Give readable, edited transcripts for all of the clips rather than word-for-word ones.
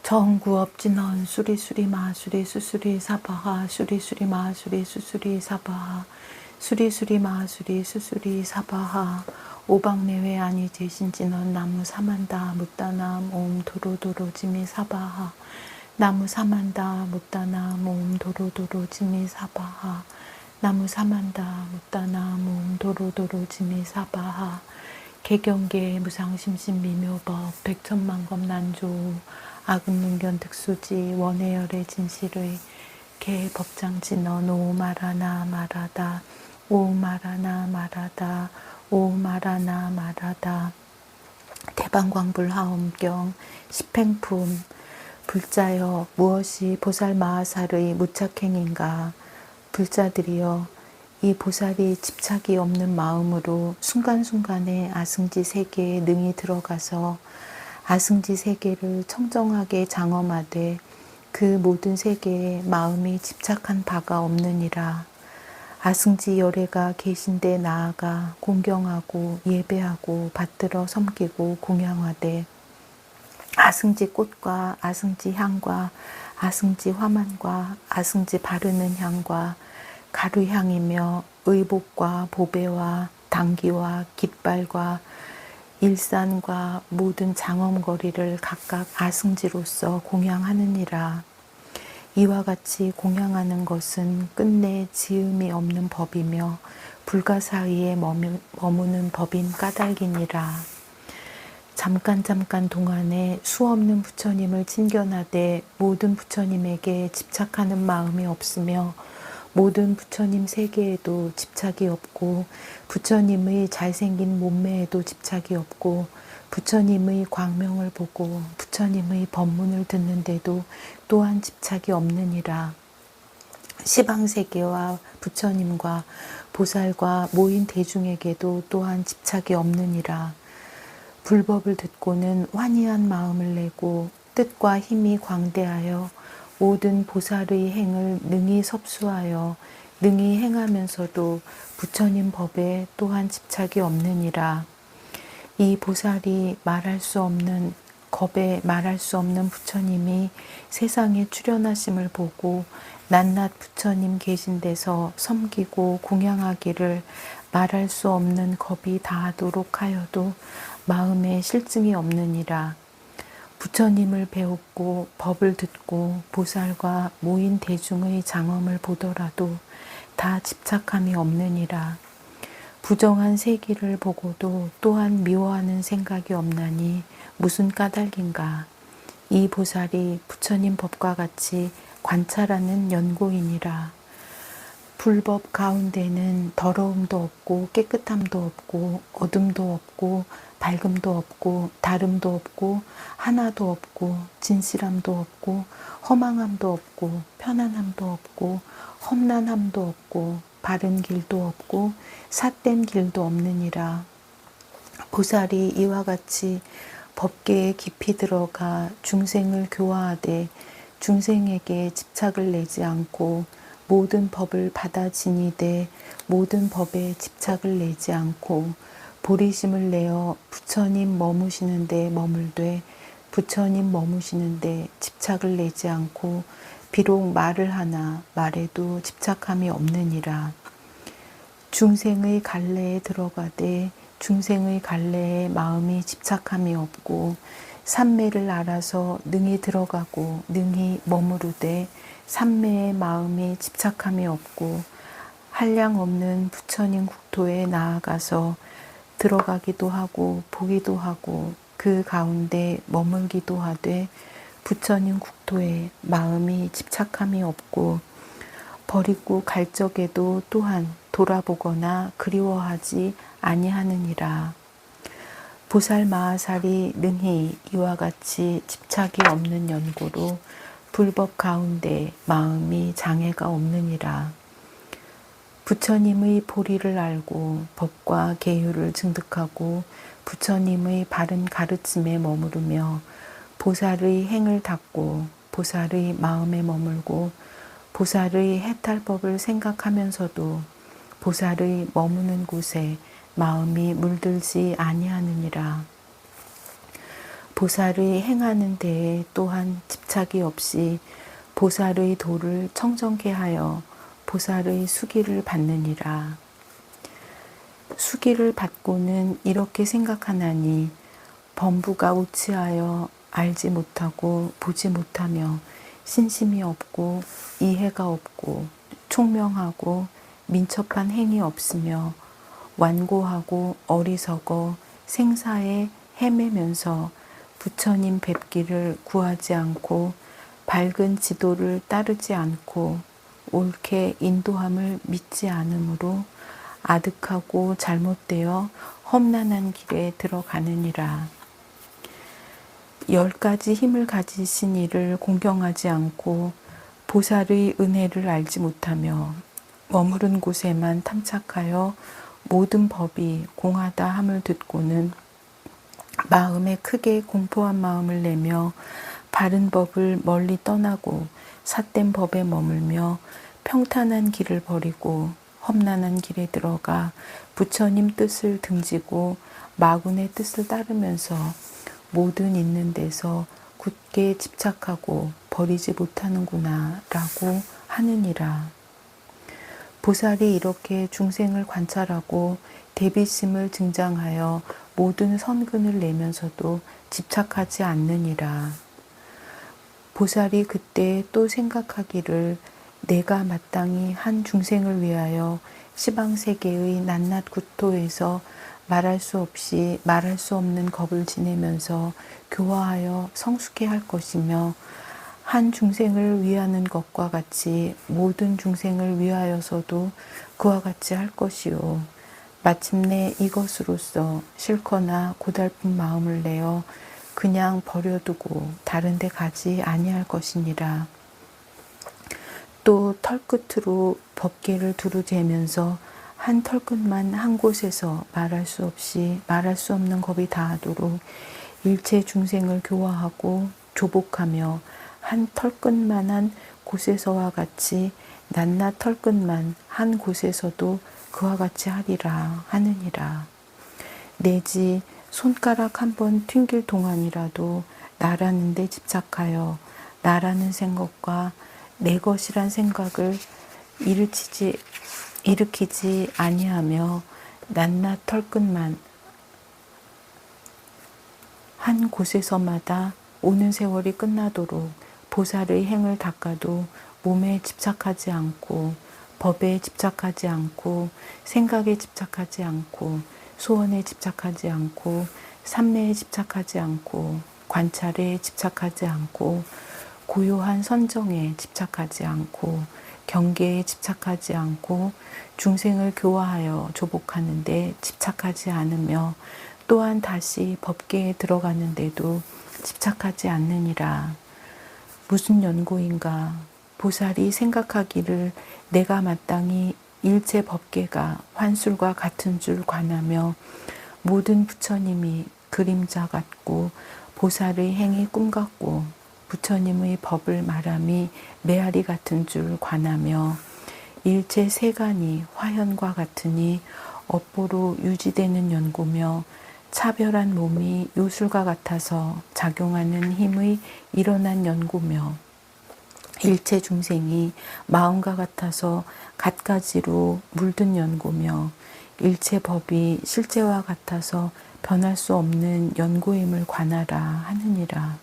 정구업진언 수리수리 마수리 수수리 사바하 수리수리 마수리 수수리 사바하 수리수리 마수리 수수리 사바하 오방내외 아니 제신진언 나무 사만다 묻다남 옴 도로도로 지미 사바하 나무 사만다 묻다남 옴 도로도로 지미 사바하 나무 사만다 묻다남 옴 도로도로 지미 사바하 개경계 무상심신 미묘법 백천만검 난조 악음문견 득수지 원해열의 진실의 개법장진언 오마라나 마라다 오마라나 마라다 오마라나 마라다 대방광불하엄경 십행품 불자여 무엇이 보살마하살의 무착행인가. 불자들이여 이 보살이 집착이 없는 마음으로 순간순간에 아승지 세계에 능히 들어가서 아승지 세계를 청정하게 장엄하되 그 모든 세계에 마음이 집착한 바가 없느니라. 아승지 열애가 계신데 나아가 공경하고 예배하고 받들어 섬기고 공양하되 아승지 꽃과 아승지 향과 아승지 화만과 아승지 바르는 향과 가루향이며 의복과 보배와 당기와 깃발과 일산과 모든 장엄거리를 각각 아승지로서 공양하느니라. 이와 같이 공양하는 것은 끝내 지음이 없는 법이며 불가사의에 머무는 법인 까닭이니라. 잠깐 동안에 수없는 부처님을 친견하되 모든 부처님에게 집착하는 마음이 없으며 모든 부처님 세계에도 집착이 없고 부처님의 잘생긴 몸매에도 집착이 없고 부처님의 광명을 보고 부처님의 법문을 듣는데도 또한 집착이 없느니라. 시방세계와 부처님과 보살과 모인 대중에게도 또한 집착이 없느니라. 불법을 듣고는 환희한 마음을 내고 뜻과 힘이 광대하여 모든 보살의 행을 능히 섭수하여 능히 행하면서도 부처님 법에 또한 집착이 없느니라. 이 보살이 말할 수 없는 겁에 말할 수 없는 부처님이 세상에 출현하심을 보고 낱낱 부처님 계신 데서 섬기고 공양하기를 말할 수 없는 겁이 다하도록 하여도 마음에 실증이 없느니라. 부처님을 배웠고 법을 듣고 보살과 모인 대중의 장엄을 보더라도 다 집착함이 없느니라. 부정한 세기를 보고도 또한 미워하는 생각이 없나니 무슨 까닭인가. 이 보살이 부처님 법과 같이 관찰하는 연고이니라. 불법 가운데는 더러움도 없고 깨끗함도 없고 어둠도 없고 밝음도 없고 다름도 없고 하나도 없고 진실함도 없고 허망함도 없고 편안함도 없고 험난함도 없고 바른 길도 없고 삿된 길도 없느니라. 보살이 이와 같이 법계에 깊이 들어가 중생을 교화하되 중생에게 집착을 내지 않고 모든 법을 받아 지니되 모든 법에 집착을 내지 않고 보리심을 내어 부처님 머무시는 데 머물되 부처님 머무시는 데 집착을 내지 않고 비록 말을 하나 말에도 집착함이 없느니라. 중생의 갈래에 들어가되 중생의 갈래에 마음이 집착함이 없고 삼매를 알아서 능히 들어가고 능히 머무르되 삼매의 마음이 집착함이 없고 한량 없는 부처님 국토에 나아가서 들어가기도 하고 보기도 하고 그 가운데 머물기도 하되 부처님 국토에 마음이 집착함이 없고 버리고 갈 적에도 또한 돌아보거나 그리워하지 아니하느니라. 보살마하살이 능히 이와 같이 집착이 없는 연고로 불법 가운데 마음이 장애가 없느니라. 부처님의 보리를 알고 법과 계율을 증득하고 부처님의 바른 가르침에 머무르며 보살의 행을 닦고 보살의 마음에 머물고 보살의 해탈법을 생각하면서도 보살의 머무는 곳에 마음이 물들지 아니하느니라. 보살의 행하는 데에 또한 집착이 없이 보살의 도를 청정케 하여 보살의 수기를 받느니라. 수기를 받고는 이렇게 생각하나니 범부가 우치하여 알지 못하고 보지 못하며 신심이 없고 이해가 없고 총명하고 민첩한 행이 없으며 완고하고 어리석어 생사에 헤매면서 부처님 뵙기를 구하지 않고 밝은 지도를 따르지 않고 옳게 인도함을 믿지 않으므로 아득하고 잘못되어 험난한 길에 들어가느니라. 10가지 힘을 가지신 이를 공경하지 않고 보살의 은혜를 알지 못하며 머무른 곳에만 탐착하여 모든 법이 공하다 함을 듣고는 마음에 크게 공포한 마음을 내며 바른 법을 멀리 떠나고 삿된 법에 머물며 평탄한 길을 버리고 험난한 길에 들어가 부처님 뜻을 등지고 마군의 뜻을 따르면서 모든 있는 데서 굳게 집착하고 버리지 못하는구나 라고 하느니라. 보살이 이렇게 중생을 관찰하고 대비심을 증장하여 모든 선근을 내면서도 집착하지 않느니라. 보살이 그때 또 생각하기를 내가 마땅히 한 중생을 위하여 시방세계의 낱낱 국토에서 말할 수 없이 말할 수 없는 겁을 지내면서 교화하여 성숙해 할 것이며 한 중생을 위하는 것과 같이 모든 중생을 위하여서도 그와 같이 할 것이요. 마침내 이것으로서 싫거나 고달픈 마음을 내어 그냥 버려두고 다른 데 가지 아니할 것이니라. 또 털끝으로 법계를 두루재면서 한 털끝만 한 곳에서 말할 수 없이 말할 수 없는 겁이 다하도록 일체 중생을 교화하고 조복하며 한 털끝만한 곳에서와 같이 낱낱 털끝만 한 곳에서도 그와 같이 하리라 하느니라. 내지 손가락 한 번 튕길 동안이라도 나라는 데 집착하여 나라는 생각과 내 것이란 생각을 일으키지 아니하며 낱낱 털끝만 한 곳에서마다 오는 세월이 끝나도록 보살의 행을 닦아도 몸에 집착하지 않고 법에 집착하지 않고 생각에 집착하지 않고 소원에 집착하지 않고 삼매에 집착하지 않고 관찰에 집착하지 않고 고요한 선정에 집착하지 않고 경계에 집착하지 않고 중생을 교화하여 조복하는 데 집착하지 않으며 또한 다시 법계에 들어가는데도 집착하지 않느니라. 무슨 연고인가? 보살이 생각하기를 내가 마땅히 일체 법계가 환술과 같은 줄 관하며 모든 부처님이 그림자 같고 보살의 행이 꿈 같고 부처님의 법을 말함이 메아리 같은 줄 관하며 일체 세간이 화현과 같으니 업보로 유지되는 연고며 차별한 몸이 요술과 같아서 작용하는 힘의 일어난 연고며 일체 중생이 마음과 같아서 갖가지로 물든 연고며 일체 법이 실제와 같아서 변할 수 없는 연고임을 관하라 하느니라.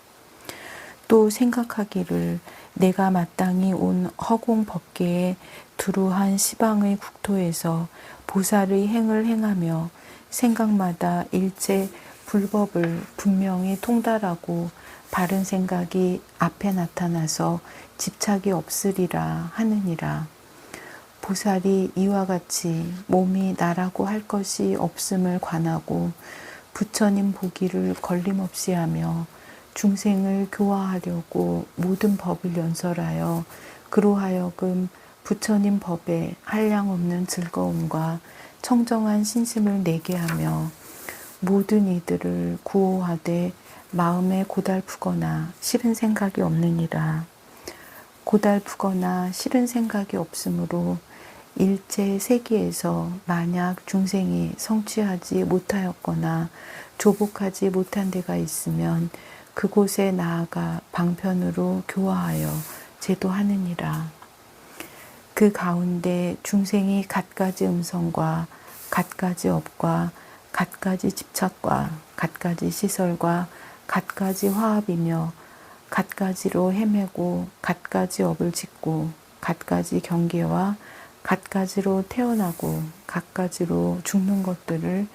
또 생각하기를 내가 마땅히 온 허공 법계에 두루한 시방의 국토에서 보살의 행을 행하며 생각마다 일체 불법을 분명히 통달하고 바른 생각이 앞에 나타나서 집착이 없으리라 하느니라. 보살이 이와 같이 몸이 나라고 할 것이 없음을 관하고 부처님 보기를 걸림없이 하며 중생을 교화하려고 모든 법을 연설하여 그로하여금 부처님 법에 한량없는 즐거움과 청정한 신심을 내게 하며 모든 이들을 구호하되 마음에 고달프거나 싫은 생각이 없느니라. 고달프거나 싫은 생각이 없으므로 일체 세계에서 만약 중생이 성취하지 못하였거나 조복하지 못한 데가 있으면 그곳에 나아가 방편으로 교화하여 제도하느니라. 그 가운데 중생이 갖가지 음성과 갖가지 업과 갖가지 집착과 갖가지 시설과 갖가지 화합이며 갖가지로 헤매고 갖가지 업을 짓고 갖가지 경계와 갖가지로 태어나고 갖가지로 죽는 것들을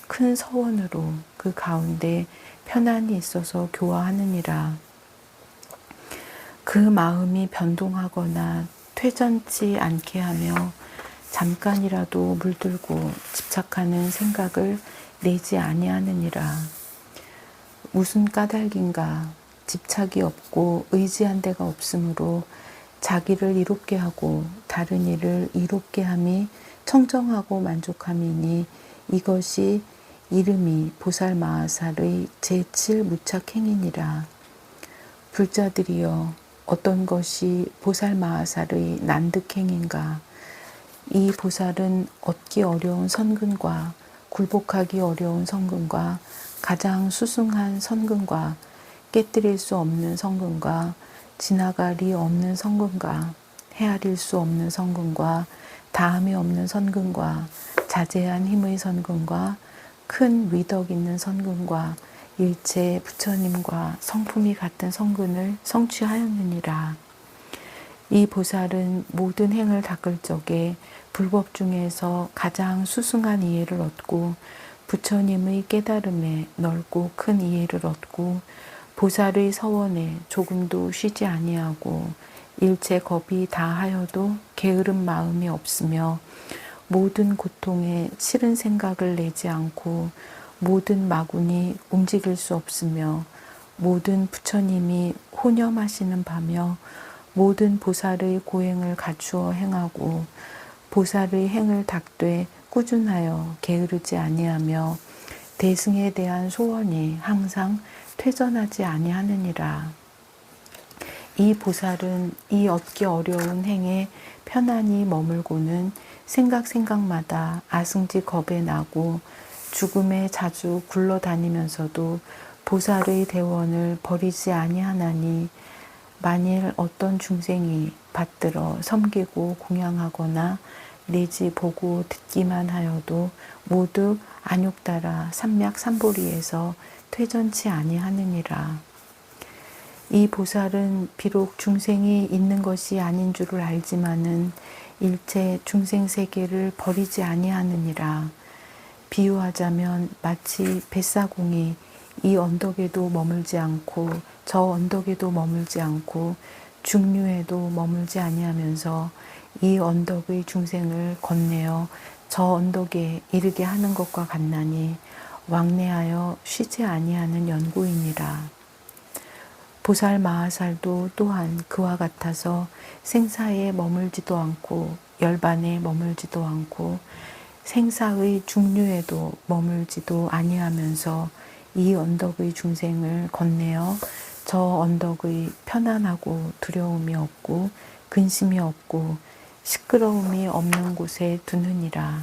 큰 서원으로 그 가운데 편안히 있어서 교화하느니라. 그 마음이 변동하거나 퇴전치 않게 하며 잠깐이라도 물들고 집착하는 생각을 내지 아니하느니라. 무슨 까닭인가? 집착이 없고 의지한 데가 없으므로 자기를 이롭게 하고 다른 이를 이롭게 함이 청정하고 만족함이니 이것이 이름이 보살마하살의 제7무착행이니라. 불자들이여, 어떤 것이 보살마하살의 난득행인가? 이 보살은 얻기 어려운 선근과 굴복하기 어려운 선근과 가장 수승한 선근과 깨뜨릴 수 없는 선근과 지나갈이 없는 선근과 헤아릴 수 없는 선근과 다함이 없는 선근과 자제한 힘의 선근과 큰 위덕 있는 선근과 일체 부처님과 성품이 같은 선근을 성취하였느니라. 이 보살은 모든 행을 닦을 적에 불법 중에서 가장 수승한 이해를 얻고 부처님의 깨달음에 넓고 큰 이해를 얻고 보살의 서원에 조금도 쉬지 아니하고 일체 겁이 다하여도 게으른 마음이 없으며 모든 고통에 싫은 생각을 내지 않고 모든 마군이 움직일 수 없으며 모든 부처님이 혼염하시는 바며 모든 보살의 고행을 갖추어 행하고 보살의 행을 닦되 꾸준하여 게으르지 아니하며 대승에 대한 소원이 항상 퇴전하지 아니하느니라. 이 보살은 이 얻기 어려운 행에 편안히 머물고는 생각마다 아승지 겁에 나고 죽음에 자주 굴러다니면서도 보살의 대원을 버리지 아니하나니 만일 어떤 중생이 받들어 섬기고 공양하거나 내지 보고 듣기만 하여도 모두 안욕따라 삼맥삼보리에서 퇴전치 아니하느니라. 이 보살은 비록 중생이 있는 것이 아닌 줄을 알지만은 일체 중생 세계를 버리지 아니하느니라. 비유하자면 마치 뱃사공이 이 언덕에도 머물지 않고 저 언덕에도 머물지 않고 중류에도 머물지 아니하면서 이 언덕의 중생을 건네어 저 언덕에 이르게 하는 것과 같나니 왕래하여 쉬지 아니하는 연고이니라. 보살 마하살도 또한 그와 같아서 생사에 머물지도 않고 열반에 머물지도 않고 생사의 중류에도 머물지도 아니하면서 이 언덕의 중생을 건네어 저 언덕의 편안하고 두려움이 없고 근심이 없고 시끄러움이 없는 곳에 두느니라.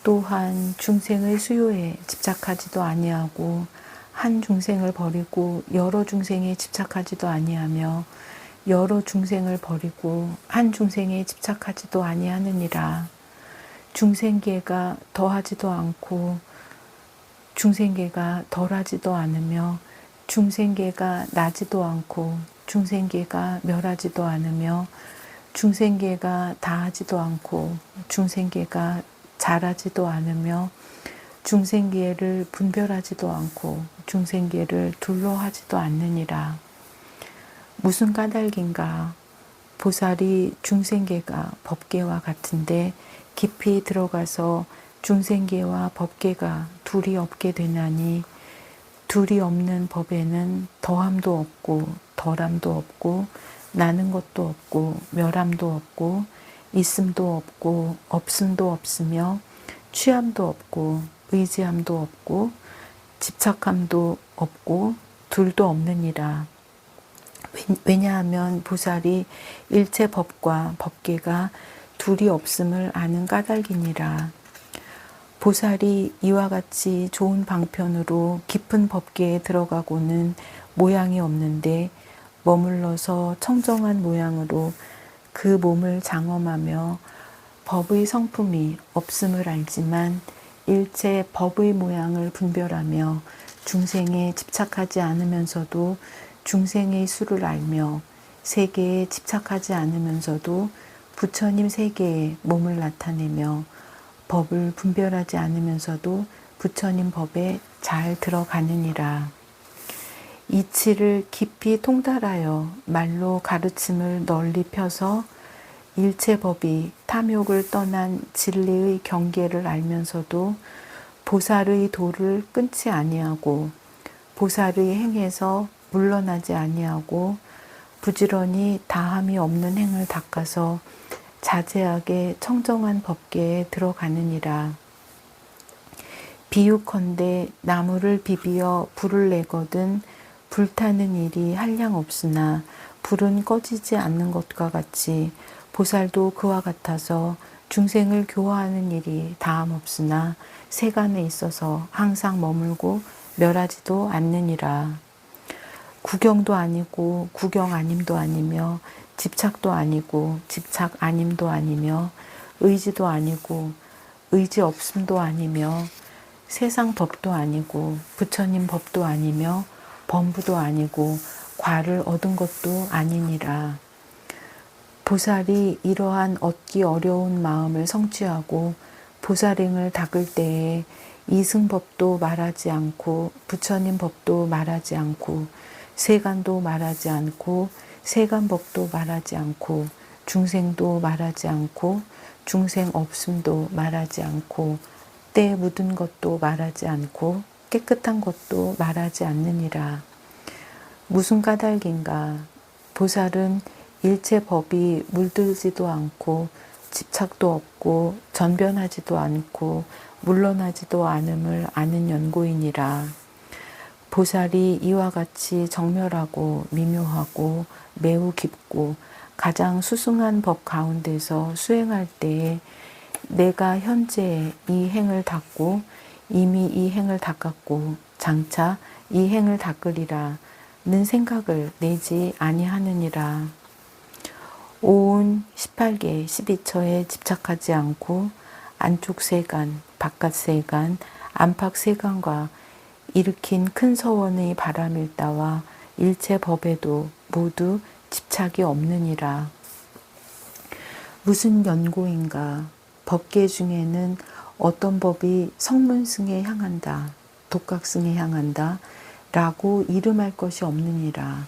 또한 중생의 수요에 집착하지도 아니하고 한 중생을 버리고 여러 중생에 집착하지도 아니하며 여러 중생을 버리고 한 중생에 집착하지도 아니하느니라. 중생계가 더하지도 않고 중생계가 덜하지도 않으며 중생계가 나지도 않고 중생계가 멸하지도 않으며 중생계가 다하지도 않고 중생계가 잘하지도 않으며 중생계를 분별하지도 않고 중생계를 둘러하지도 않느니라. 무슨 까닭인가? 보살이 중생계가 법계와 같은데 깊이 들어가서 중생계와 법계가 둘이 없게 되나니 둘이 없는 법에는 더함도 없고 덜함도 없고 나는 것도 없고 멸함도 없고 있음도 없고 없음도 없으며 취함도 없고 의지함도 없고 집착함도 없고 둘도 없느니라. 왜냐하면 보살이 일체 법과 법계가 둘이 없음을 아는 까닭이니라. 보살이 이와 같이 좋은 방편으로 깊은 법계에 들어가고는 모양이 없는데 머물러서 청정한 모양으로 그 몸을 장엄하며 법의 성품이 없음을 알지만 일체 법의 모양을 분별하며 중생에 집착하지 않으면서도 중생의 수를 알며 세계에 집착하지 않으면서도 부처님 세계에 몸을 나타내며 법을 분별하지 않으면서도 부처님 법에 잘 들어가느니라. 이치를 깊이 통달하여 말로 가르침을 널리 펴서 일체 법이 탐욕을 떠난 진리의 경계를 알면서도 보살의 도를 끊지 아니하고 보살의 행에서 물러나지 아니하고 부지런히 다함이 없는 행을 닦아서 자제하게 청정한 법계에 들어가느니라. 비유컨대 나무를 비비어 불을 내거든 불타는 일이 한량 없으나 불은 꺼지지 않는 것과 같이 보살도 그와 같아서 중생을 교화하는 일이 다함 없으나 세간에 있어서 항상 머물고 멸하지도 않느니라. 구경도 아니고 구경 아님도 아니며 집착도 아니고 집착 아님도 아니며 의지도 아니고 의지 없음도 아니며 세상 법도 아니고 부처님 법도 아니며 범부도 아니고 과를 얻은 것도 아니니라. 보살이 이러한 얻기 어려운 마음을 성취하고 보살행을 닦을 때에 이승법도 말하지 않고 부처님 법도 말하지 않고 세간도 말하지 않고 세간법도 말하지 않고 중생도 말하지 않고 중생 없음도 말하지 않고 때 묻은 것도 말하지 않고 깨끗한 것도 말하지 않느니라. 무슨 까닭인가? 보살은 일체 법이 물들지도 않고 집착도 없고 전변하지도 않고 물러나지도 않음을 아는 연고이니라. 보살이 이와 같이 정멸하고 미묘하고 매우 깊고 가장 수승한 법 가운데서 수행할 때에 내가 현재 이 행을 닦고 이미 이 행을 닦았고 장차 이 행을 닦으리라 는 생각을 내지 아니하느니라. 오온 18개 12처에 집착하지 않고 안쪽 세간, 바깥 세간, 안팎 세간과 일으킨 큰 서원의 바람일다와 일체 법에도 모두 집착이 없느니라. 무슨 연고인가? 법계 중에는 어떤 법이 성문승에 향한다, 독각승에 향한다 라고 이름할 것이 없느니라.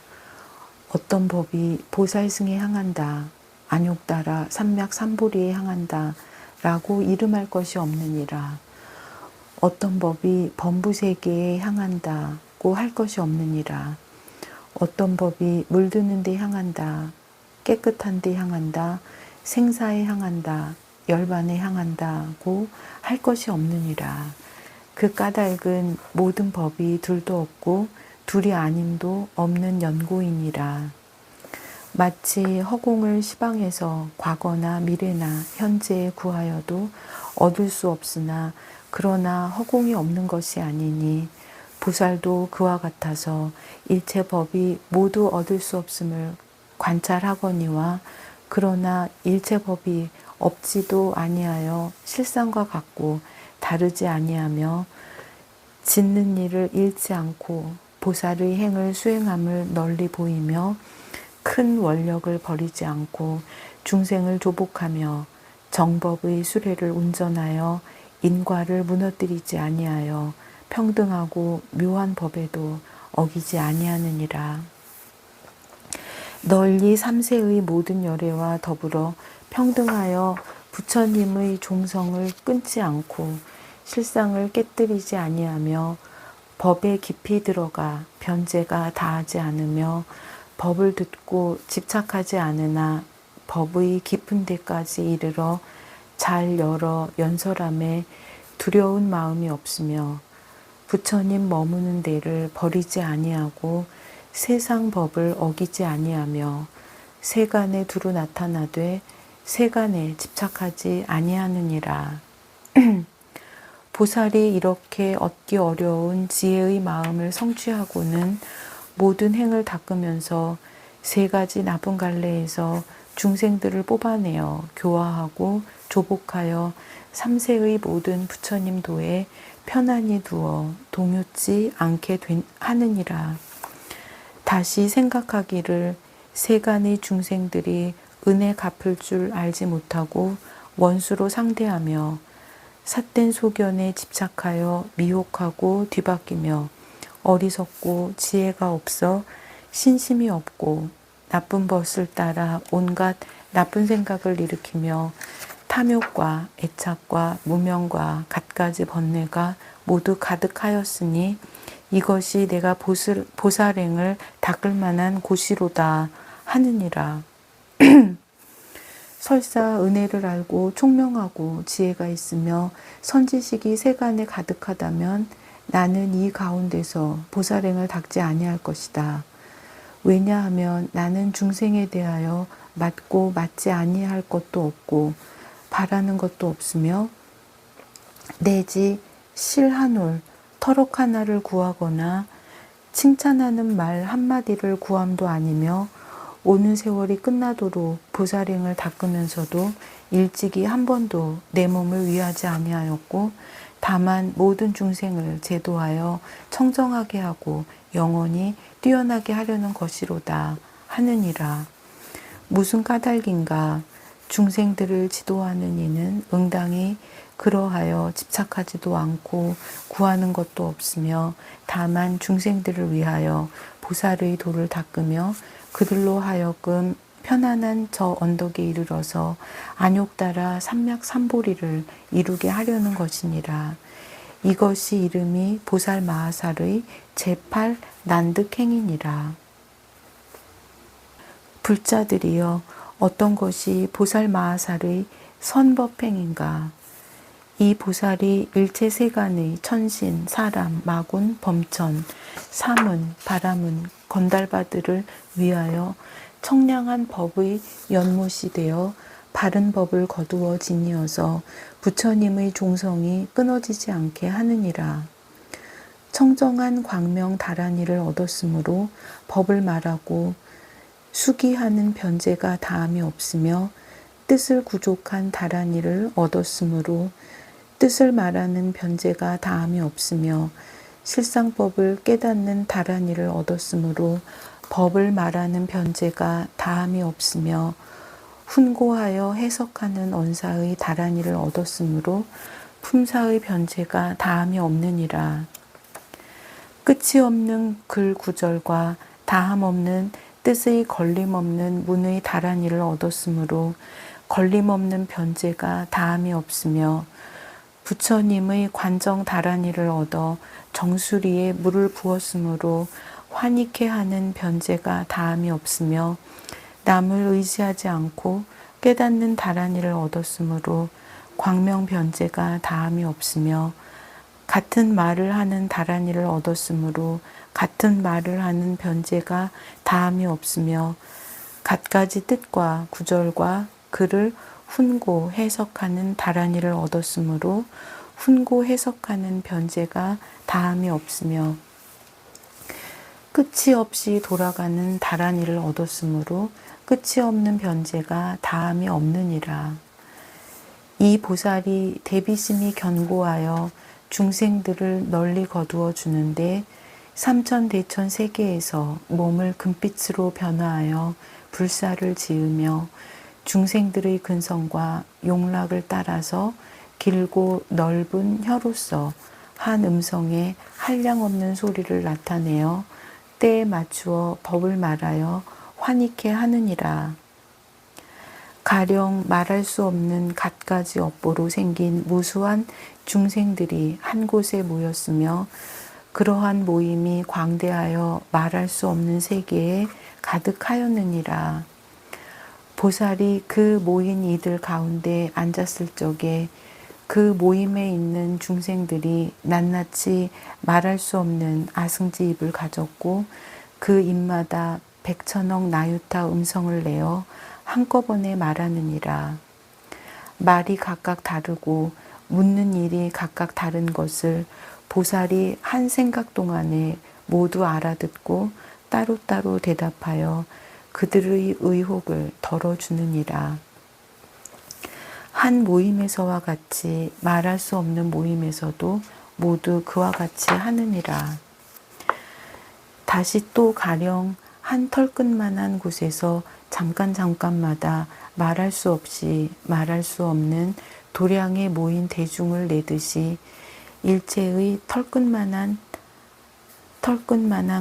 어떤 법이 보살승에 향한다, 안욕따라 삼맥삼보리에 향한다 라고 이름할 것이 없느니라. 어떤 법이 범부세계에 향한다고 할 것이 없느니라. 어떤 법이 물드는 데 향한다, 깨끗한 데 향한다, 생사에 향한다, 열반에 향한다고 할 것이 없느니라. 그 까닭은 모든 법이 둘도 없고 둘이 아님도 없는 연고이니라. 마치 허공을 시방에서 과거나 미래나 현재에 구하여도 얻을 수 없으나 그러나 허공이 없는 것이 아니니 보살도 그와 같아서 일체 법이 모두 얻을 수 없음을 관찰하거니와 그러나 일체 법이 없지도 아니하여 실상과 같고 다르지 아니하며 짓는 일을 잃지 않고 보살의 행을 수행함을 널리 보이며 큰 원력을 버리지 않고 중생을 조복하며 정법의 수레를 운전하여 인과를 무너뜨리지 아니하여 평등하고 묘한 법에도 어기지 아니하느니라. 널리 삼세의 모든 열애와 더불어 평등하여 부처님의 종성을 끊지 않고 실상을 깨뜨리지 아니하며 법에 깊이 들어가 변제가 다하지 않으며 법을 듣고 집착하지 않으나 법의 깊은 데까지 이르러 잘 열어 연설함에 두려운 마음이 없으며 부처님 머무는 데를 버리지 아니하고 세상 법을 어기지 아니하며 세간에 두루 나타나되 세간에 집착하지 아니하느니라. 보살이 이렇게 얻기 어려운 지혜의 마음을 성취하고는 모든 행을 닦으면서 세 가지 나쁜 갈래에서 중생들을 뽑아내어 교화하고 조복하여 삼세의 모든 부처님 도에 편안히 두어 동요치 않게 하느니라. 다시 생각하기를 세간의 중생들이 은혜 갚을 줄 알지 못하고 원수로 상대하며 삿된 소견에 집착하여 미혹하고 뒤바뀌며 어리석고 지혜가 없어 신심이 없고 나쁜 벗을 따라 온갖 나쁜 생각을 일으키며 탐욕과 애착과 무명과 갖가지 번뇌가 모두 가득하였으니 이것이 내가 보살행을 닦을 만한 곳이로다 하느니라. 설사 은혜를 알고 총명하고 지혜가 있으며 선지식이 세간에 가득하다면 나는 이 가운데서 보살행을 닦지 아니할 것이다. 왜냐하면 나는 중생에 대하여 맞고 맞지 아니할 것도 없고 바라는 것도 없으며 내지 실 한 올, 터럭 하나를 구하거나 칭찬하는 말 한마디를 구함도 아니며 오는 세월이 끝나도록 보살행을 닦으면서도 일찍이 한 번도 내 몸을 위하지 아니하였고 다만 모든 중생을 제도하여 청정하게 하고 영원히 뛰어나게 하려는 것이로다 하느니라. 무슨 까닭인가? 중생들을 지도하는 이는 응당히 그러하여 집착하지도 않고 구하는 것도 없으며 다만 중생들을 위하여 보살의 도를 닦으며 그들로 하여금 편안한 저 언덕에 이르러서 안욕 따라 삼맥삼보리를 이루게 하려는 것이니라. 이것이 이름이 보살 마하살의 제8 난득행이니라. 불자들이여, 어떤 것이 보살 마하살의 선법행인가? 이 보살이 일체 세간의 천신, 사람, 마군, 범천, 사문, 바라문, 건달바들을 위하여 청량한 법의 연못이 되어 바른 법을 거두어 지니어서 부처님의 종성이 끊어지지 않게 하느니라. 청정한 광명 다란이를 얻었으므로 법을 말하고 수기하는 변제가 다함이 없으며 뜻을 구족한 다란이를 얻었으므로 뜻을 말하는 변제가 다함이 없으며 실상법을 깨닫는 다란이를 얻었으므로 법을 말하는 변제가 다함이 없으며 훈고하여 해석하는 언사의 다란이를 얻었으므로 품사의 변제가 다함이 없느니라. 끝이 없는 글 구절과 다함 없는 뜻의 걸림없는 문의 다란이를 얻었으므로 걸림없는 변제가 다함이 없으며 부처님의 관정 다란이를 얻어 정수리에 물을 부었으므로 환익해 하는 변제가 다함이 없으며 남을 의지하지 않고 깨닫는 다란이를 얻었으므로 광명 변제가 다함이 없으며 같은 말을 하는 다란이를 얻었으므로 같은 말을 하는 변제가 다함이 없으며 갖가지 뜻과 구절과 글을 훈고 해석하는 다란이를 얻었으므로 훈고 해석하는 변제가 다함이 없으며 끝이 없이 돌아가는 다란이를 얻었으므로 끝이 없는 변제가 다함이 없느니라. 이 보살이 대비심이 견고하여 중생들을 널리 거두어 주는데 삼천대천 세계에서 몸을 금빛으로 변화하여 불사를 지으며 중생들의 근성과 용락을 따라서 길고 넓은 혀로서 한 음성에 한량없는 소리를 나타내어 때에 맞추어 법을 말하여 환익해 하느니라. 가령 말할 수 없는 갖가지 업보로 생긴 무수한 중생들이 한 곳에 모였으며 그러한 모임이 광대하여 말할 수 없는 세계에 가득하였느니라. 보살이 그 모인 이들 가운데 앉았을 적에 그 모임에 있는 중생들이 낱낱이 말할 수 없는 아승지 입을 가졌고 그 입마다 백천억 나유타 음성을 내어 한꺼번에 말하느니라. 말이 각각 다르고 묻는 일이 각각 다른 것을 보살이 한 생각 동안에 모두 알아듣고 따로따로 대답하여 그들의 의혹을 덜어주느니라. 한 모임에서와 같이 말할 수 없는 모임에서도 모두 그와 같이 하느니라. 다시 또 가령 한 털끝만한 곳에서 잠깐마다 말할 수 없이 말할 수 없는 도량에 모인 대중을 내듯이 일체의 털끝만한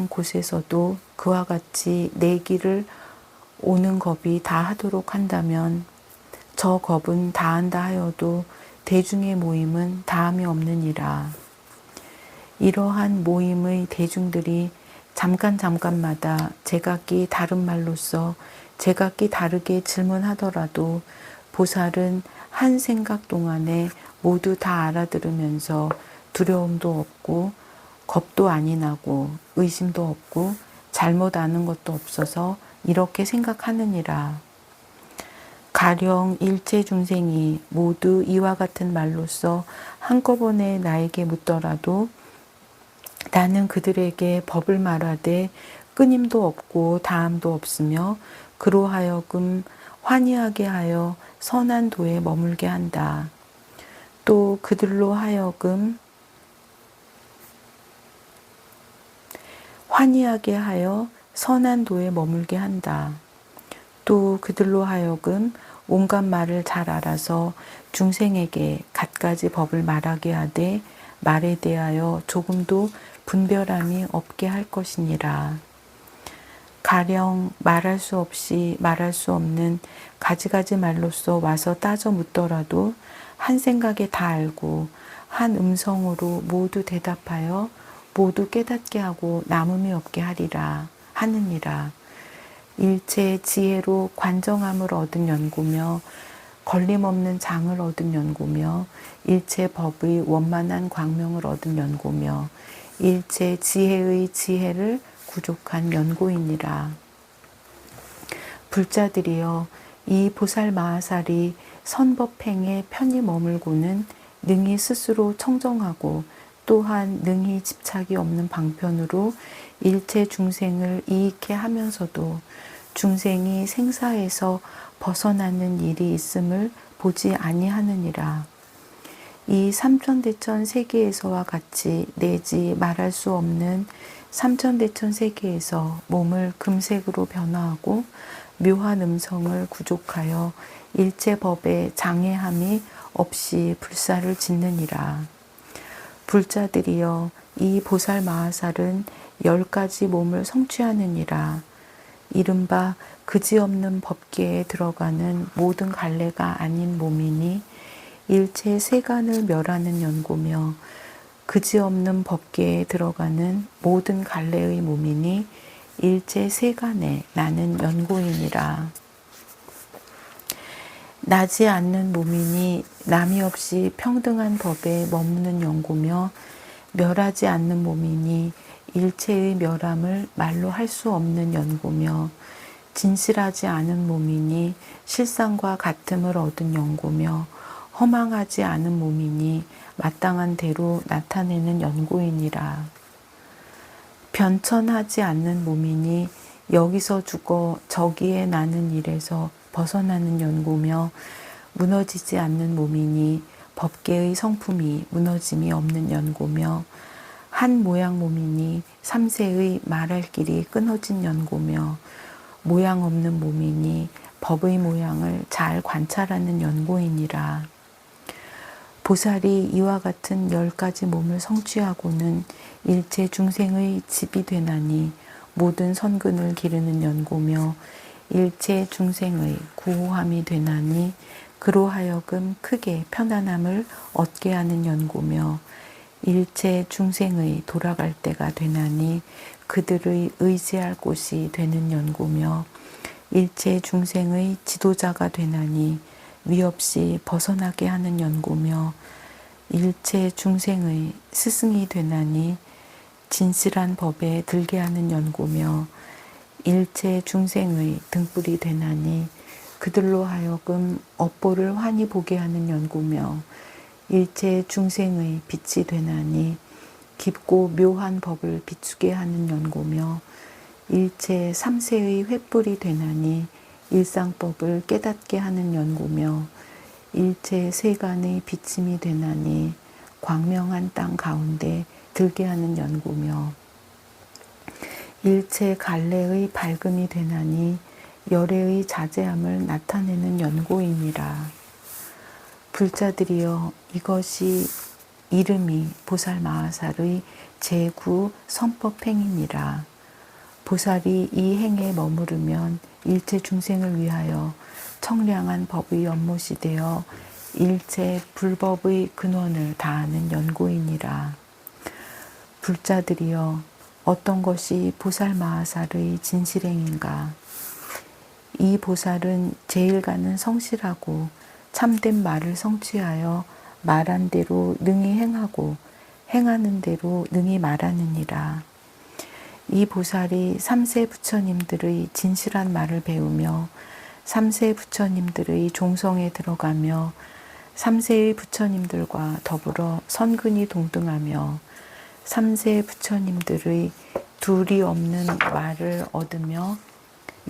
곳에서도 그와 같이 내기를 오는 겁이 다 하도록 한다면 저 겁은 다한다 하여도 대중의 모임은 다함이 없느니라. 이러한 모임의 대중들이 잠깐마다 제각기 다른 말로써 제각기 다르게 질문하더라도 보살은 한 생각 동안에 모두 다 알아들으면서 두려움도 없고 겁도 아니 나고 의심도 없고 잘못 아는 것도 없어서 이렇게 생각하느니라. 가령 일체 중생이 모두 이와 같은 말로써 한꺼번에 나에게 묻더라도 나는 그들에게 법을 말하되 끊임도 없고 다함도 없으며 그로 하여금 환희하게 하여 선한 도에 머물게 한다. 또 그들로 하여금 환희하게 하여 선한 도에 머물게 한다. 또 그들로 하여금 온갖 말을 잘 알아서 중생에게 갖가지 법을 말하게 하되 말에 대하여 조금도 분별함이 없게 할 것이니라. 가령 말할 수 없이 말할 수 없는 가지가지 말로써 와서 따져 묻더라도 한 생각에 다 알고 한 음성으로 모두 대답하여 모두 깨닫게 하고 남음이 없게 하느니라. 일체 지혜로 관정함을 얻은 연구며 걸림없는 장을 얻은 연구며 일체 법의 원만한 광명을 얻은 연구며 일체 지혜의 지혜를 구족한 연구이니라. 불자들이여 이 보살 마하살이 선법행에 편히 머물고는 능히 스스로 청정하고 또한 능히 집착이 없는 방편으로 일체 중생을 이익해 하면서도 중생이 생사에서 벗어나는 일이 있음을 보지 아니하느니라. 이 삼천대천 세계에서와 같이 내지 말할 수 없는 삼천대천 세계에서 몸을 금색으로 변화하고 묘한 음성을 구족하여 일체 법에 장애함이 없이 불사를 짓느니라. 불자들이여 이 보살 마하살은 10가지 몸을 성취하느니라. 이른바 그지없는 법계에 들어가는 모든 갈래가 아닌 몸이니 일체 세간을 멸하는 연고며 그지없는 법계에 들어가는 모든 갈래의 몸이니 일체 세간에 나는 연고이니라. 나지 않는 몸이니 남이 없이 평등한 법에 머무는 연고며 멸하지 않는 몸이니 일체의 멸함을 말로 할 수 없는 연고며 진실하지 않은 몸이니 실상과 같음을 얻은 연고며 허망하지 않은 몸이니 마땅한 대로 나타내는 연고이니라. 변천하지 않는 몸이니 여기서 죽어 저기에 나는 일에서 벗어나는 연고며 무너지지 않는 몸이니 법계의 성품이 무너짐이 없는 연고며 한 모양 몸이니 삼세의 말할 길이 끊어진 연고며 모양 없는 몸이니 법의 모양을 잘 관찰하는 연고이니라. 보살이 이와 같은 10가지 몸을 성취하고는 일체 중생의 집이 되나니 모든 선근을 기르는 연고며 일체 중생의 구호함이 되나니 그로 하여금 크게 편안함을 얻게 하는 연고며 일체 중생의 돌아갈 때가 되나니 그들의 의지할 곳이 되는 연고며 일체 중생의 지도자가 되나니 위없이 벗어나게 하는 연고며 일체 중생의 스승이 되나니 진실한 법에 들게 하는 연고며 일체 중생의 등불이 되나니 그들로 하여금 업보를 환히 보게 하는 연고며 일체 중생의 빛이 되나니 깊고 묘한 법을 비추게 하는 연고며 일체 삼세의 횃불이 되나니 일상법을 깨닫게 하는 연고며 일체 세간의 비침이 되나니 광명한 땅 가운데 들게 하는 연고며 일체 갈래의 밝음이 되나니 열애의 자제함을 나타내는 연고이니라. 불자들이여 이것이 이름이 보살마하살의 제9 선법행이니라. 보살이 이 행에 머무르면 일체 중생을 위하여 청량한 법의 연못이 되어 일체 불법의 근원을 다하는 연고이니라. 불자들이여 어떤 것이 보살마하살의 진실행인가? 이 보살은 제일가는 성실하고 참된 말을 성취하여 말한 대로 능히 행하고 행하는 대로 능히 말하느니라. 이 보살이 삼세 부처님들의 진실한 말을 배우며 삼세 부처님들의 종성에 들어가며 삼세의 부처님들과 더불어 선근이 동등하며 삼세 부처님들의 둘이 없는 말을 얻으며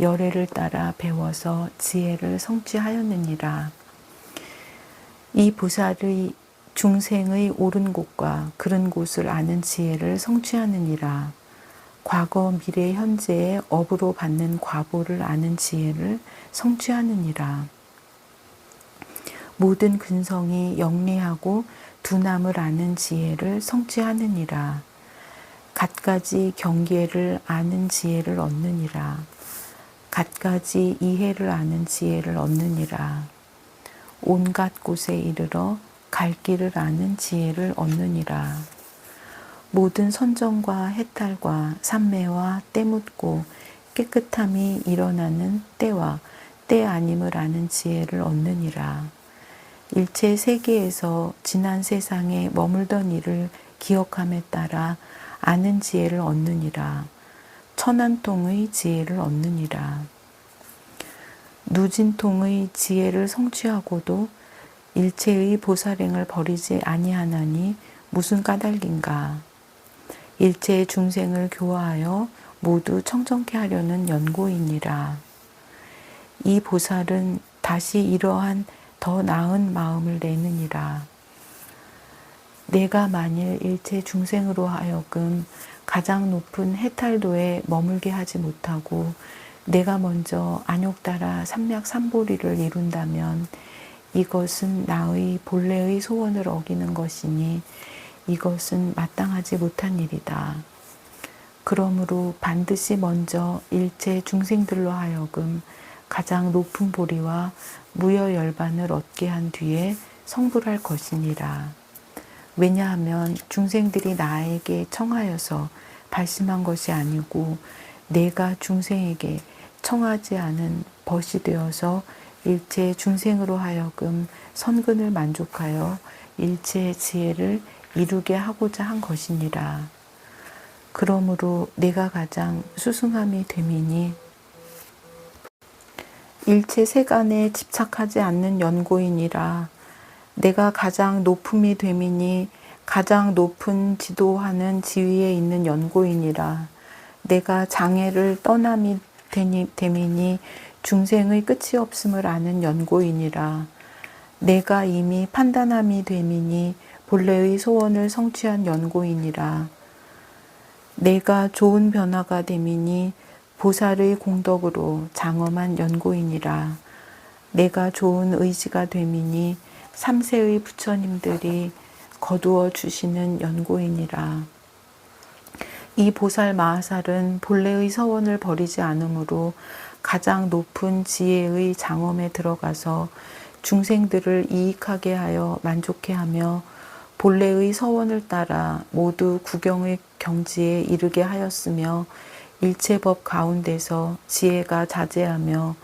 열애를 따라 배워서 지혜를 성취하였느니라. 이 보살의 중생의 옳은 곳과 그른 곳을 아는 지혜를 성취하느니라. 과거, 미래, 현재의 업으로 받는 과보를 아는 지혜를 성취하느니라. 모든 근성이 영리하고 두남을 아는 지혜를 성취하느니라. 갖가지 경계를 아는 지혜를 얻느니라. 갖가지 이해를 아는 지혜를 얻느니라. 온갖 곳에 이르러 갈 길을 아는 지혜를 얻느니라. 모든 선정과 해탈과 삼매와 때묻고 깨끗함이 일어나는 때와 때 아님을 아는 지혜를 얻느니라. 일체 세계에서 지난 세상에 머물던 일을 기억함에 따라 아는 지혜를 얻느니라. 천한통의 지혜를 얻느니라. 누진통의 지혜를 성취하고도 일체의 보살행을 버리지 아니하나니 무슨 까닭인가? 일체의 중생을 교화하여 모두 청정케 하려는 연고이니라. 이 보살은 다시 이러한 더 나은 마음을 내느니라. 내가 만일 일체 중생으로 하여금 가장 높은 해탈도에 머물게 하지 못하고 내가 먼저 안욕따라 삼략삼보리를 이룬다면 이것은 나의 본래의 소원을 어기는 것이니 이것은 마땅하지 못한 일이다. 그러므로 반드시 먼저 일체 중생들로 하여금 가장 높은 보리와 무여열반을 얻게 한 뒤에 성불할 것이니라. 왜냐하면 중생들이 나에게 청하여서 발심한 것이 아니고 내가 중생에게 청하지 않은 벗이 되어서 일체 중생으로 하여금 선근을 만족하여 일체의 지혜를 이루게 하고자 한 것이니라. 그러므로 내가 가장 수승함이 됨이니 일체 세간에 집착하지 않는 연고이니라. 내가 가장 높음이 됨이니 가장 높은 지도하는 지위에 있는 연고이니라. 내가 장애를 떠남이 됨이니 중생의 끝이 없음을 아는 연고이니라. 내가 이미 판단함이 됨이니 본래의 소원을 성취한 연고이니라. 내가 좋은 변화가 됨이니 보살의 공덕으로 장엄한 연고이니라. 내가 좋은 의지가 됨이니 삼세의 부처님들이 거두어 주시는 연고이니라. 이 보살 마하살은 본래의 서원을 버리지 않으므로 가장 높은 지혜의 장엄에 들어가서 중생들을 이익하게 하여 만족해 하며 본래의 서원을 따라 모두 구경의 경지에 이르게 하였으며 일체법 가운데서 지혜가 자제하며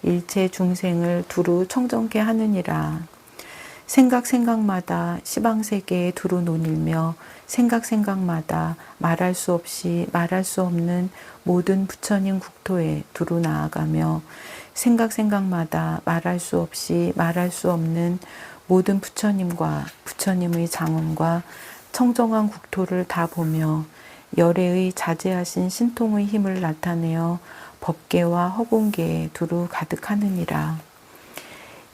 일체 중생을 두루 청정케 하느니라. 생각마다 시방세계에 두루 논일며 생각마다 말할 수 없이 말할 수 없는 모든 부처님 국토에 두루 나아가며 생각마다 말할 수 없이 말할 수 없는 모든 부처님과 부처님의 장엄과 청정한 국토를 다 보며 열애의 자제하신 신통의 힘을 나타내어 법계와 허공계에 두루 가득하느니라.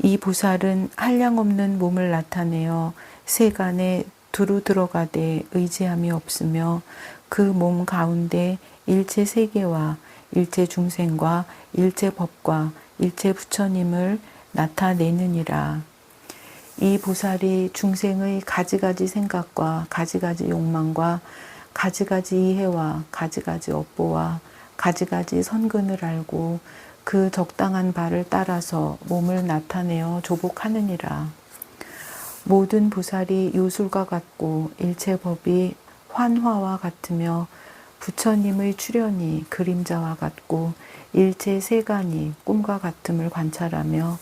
이 보살은 한량없는 몸을 나타내어 세간에 두루 들어가되 의지함이 없으며 그 몸 가운데 일체 세계와 일체 중생과 일체 법과 일체 부처님을 나타내느니라. 이 보살이 중생의 가지가지 생각과 가지가지 욕망과 가지가지 이해와 가지가지 업보와 가지가지 선근을 알고 그 적당한 바를 따라서 몸을 나타내어 조복하느니라. 모든 보살이 요술과 같고 일체 법이 환화와 같으며 부처님의 출현이 그림자와 같고 일체 세간이 꿈과 같음을 관찰하며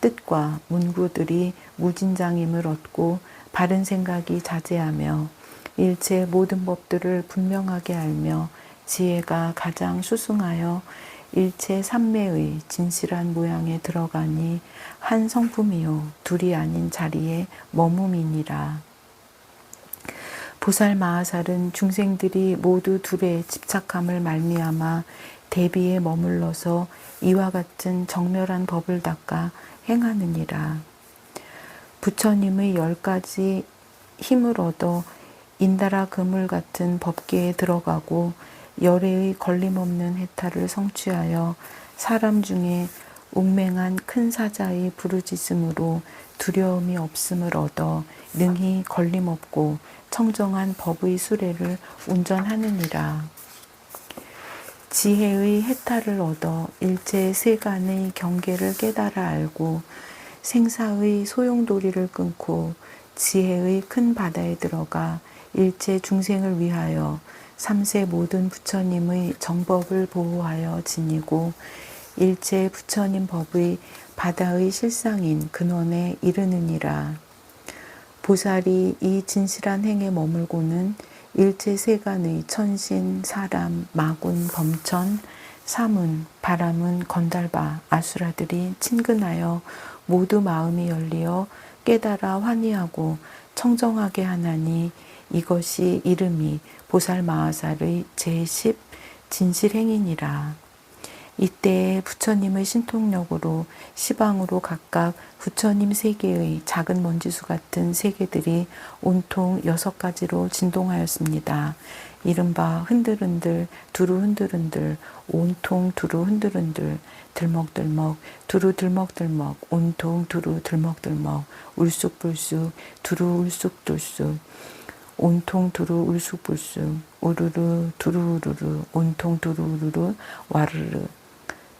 뜻과 문구들이 무진장임을 얻고 바른 생각이 자제하며 일체 모든 법들을 분명하게 알며 지혜가 가장 수승하여 일체 삼매의 진실한 모양에 들어가니 한 성품이요 둘이 아닌 자리에 머무미니라. 보살 마하살은 중생들이 모두 둘의 집착함을 말미암아 대비에 머물러서 이와 같은 정멸한 법을 닦아 행하느니라. 부처님의 10가지 힘을 얻어 인다라 그물 같은 법계에 들어가고 열애의 걸림없는 해탈을 성취하여 사람 중에 운맹한 큰 사자의 부르짖음으로 두려움이 없음을 얻어 능히 걸림없고 청정한 법의 수레를 운전하느니라. 지혜의 해탈을 얻어 일체 세간의 경계를 깨달아 알고 생사의 소용돌이를 끊고 지혜의 큰 바다에 들어가 일체 중생을 위하여 삼세 모든 부처님의 정법을 보호하여 지니고 일체 부처님 법의 바다의 실상인 근원에 이르느니라. 보살이 이 진실한 행에 머물고는 일체 세간의 천신, 사람, 마군, 범천, 사문, 바람은, 건달바, 아수라들이 친근하여 모두 마음이 열리어 깨달아 환희하고 청정하게 하나니 이것이 이름이 보살 마하살의 제10 진실행이니라. 이때에 부처님의 신통력으로 시방으로 각각 부처님 세계의 작은 먼지수 같은 세계들이 온통 6가지로 진동하였습니다. 이른바 흔들흔들, 두루 흔들흔들, 온통 두루 흔들흔들, 들먹들먹, 두루 들먹들먹, 온통 두루 들먹들먹, 울쑥불쑥, 두루 울쑥불쑥, 온통 두루 울쑥불쑥, 우르르 두루 우르르, 온통 두루 우르르, 와르르,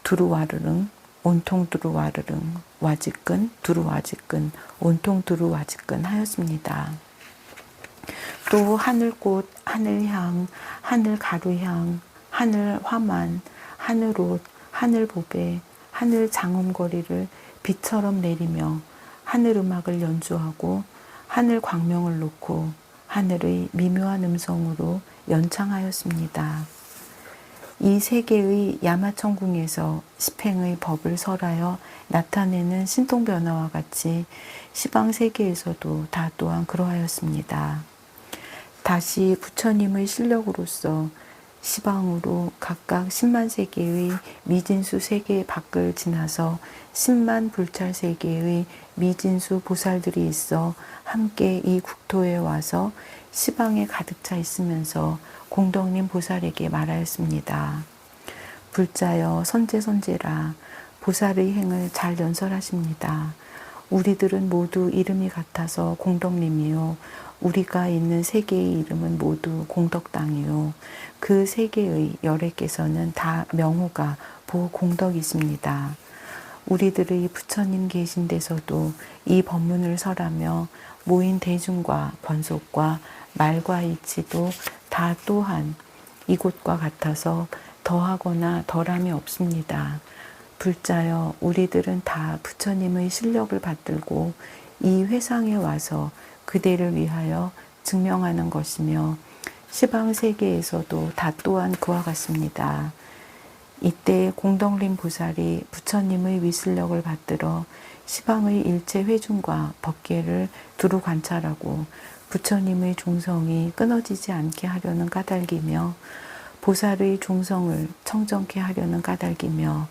두루 와르릉, 온통 두루 와르릉, 와지끈, 두루 와지끈, 온통 두루 와지끈 하였습니다. 또 하늘꽃, 하늘향, 하늘가루향, 하늘화만, 하늘옷, 하늘보배, 하늘장엄거리를 비처럼 내리며 하늘음악을 연주하고 하늘광명을 놓고 하늘의 미묘한 음성으로 연창하였습니다. 이 세계의 야마천궁에서 십행의 법을 설하여 나타내는 신통변화와 같이 시방세계에서도 다 또한 그러하였습니다. 다시 부처님의 실력으로서 시방으로 각각 10만 세계의 미진수 세계 밖을 지나서 10만 불찰 세계의 미진수 보살들이 있어 함께 이 국토에 와서 시방에 가득 차 있으면서 공덕님 보살에게 말하였습니다. 불자여 선제선제라 보살의 행을 잘 연설하십니다. 우리들은 모두 이름이 같아서 공덕님이요. 우리가 있는 세계의 이름은 모두 공덕당이요. 그 세계의 열애께서는 다 명호가 보공덕이십니다. 우리들의 부처님 계신 데서도 이 법문을 설하며 모인 대중과 번속과 말과 이치도 다 또한 이곳과 같아서 더하거나 덜함이 없습니다. 불자여 우리들은 다 부처님의 실력을 받들고 이 회상에 와서 그대를 위하여 증명하는 것이며 시방세계에서도 다 또한 그와 같습니다. 이때 공덕림 보살이 부처님의 위슬력을 받들어 시방의 일체 회중과 법계를 두루 관찰하고 부처님의 종성이 끊어지지 않게 하려는 까닭이며 보살의 종성을 청정케 하려는 까닭이며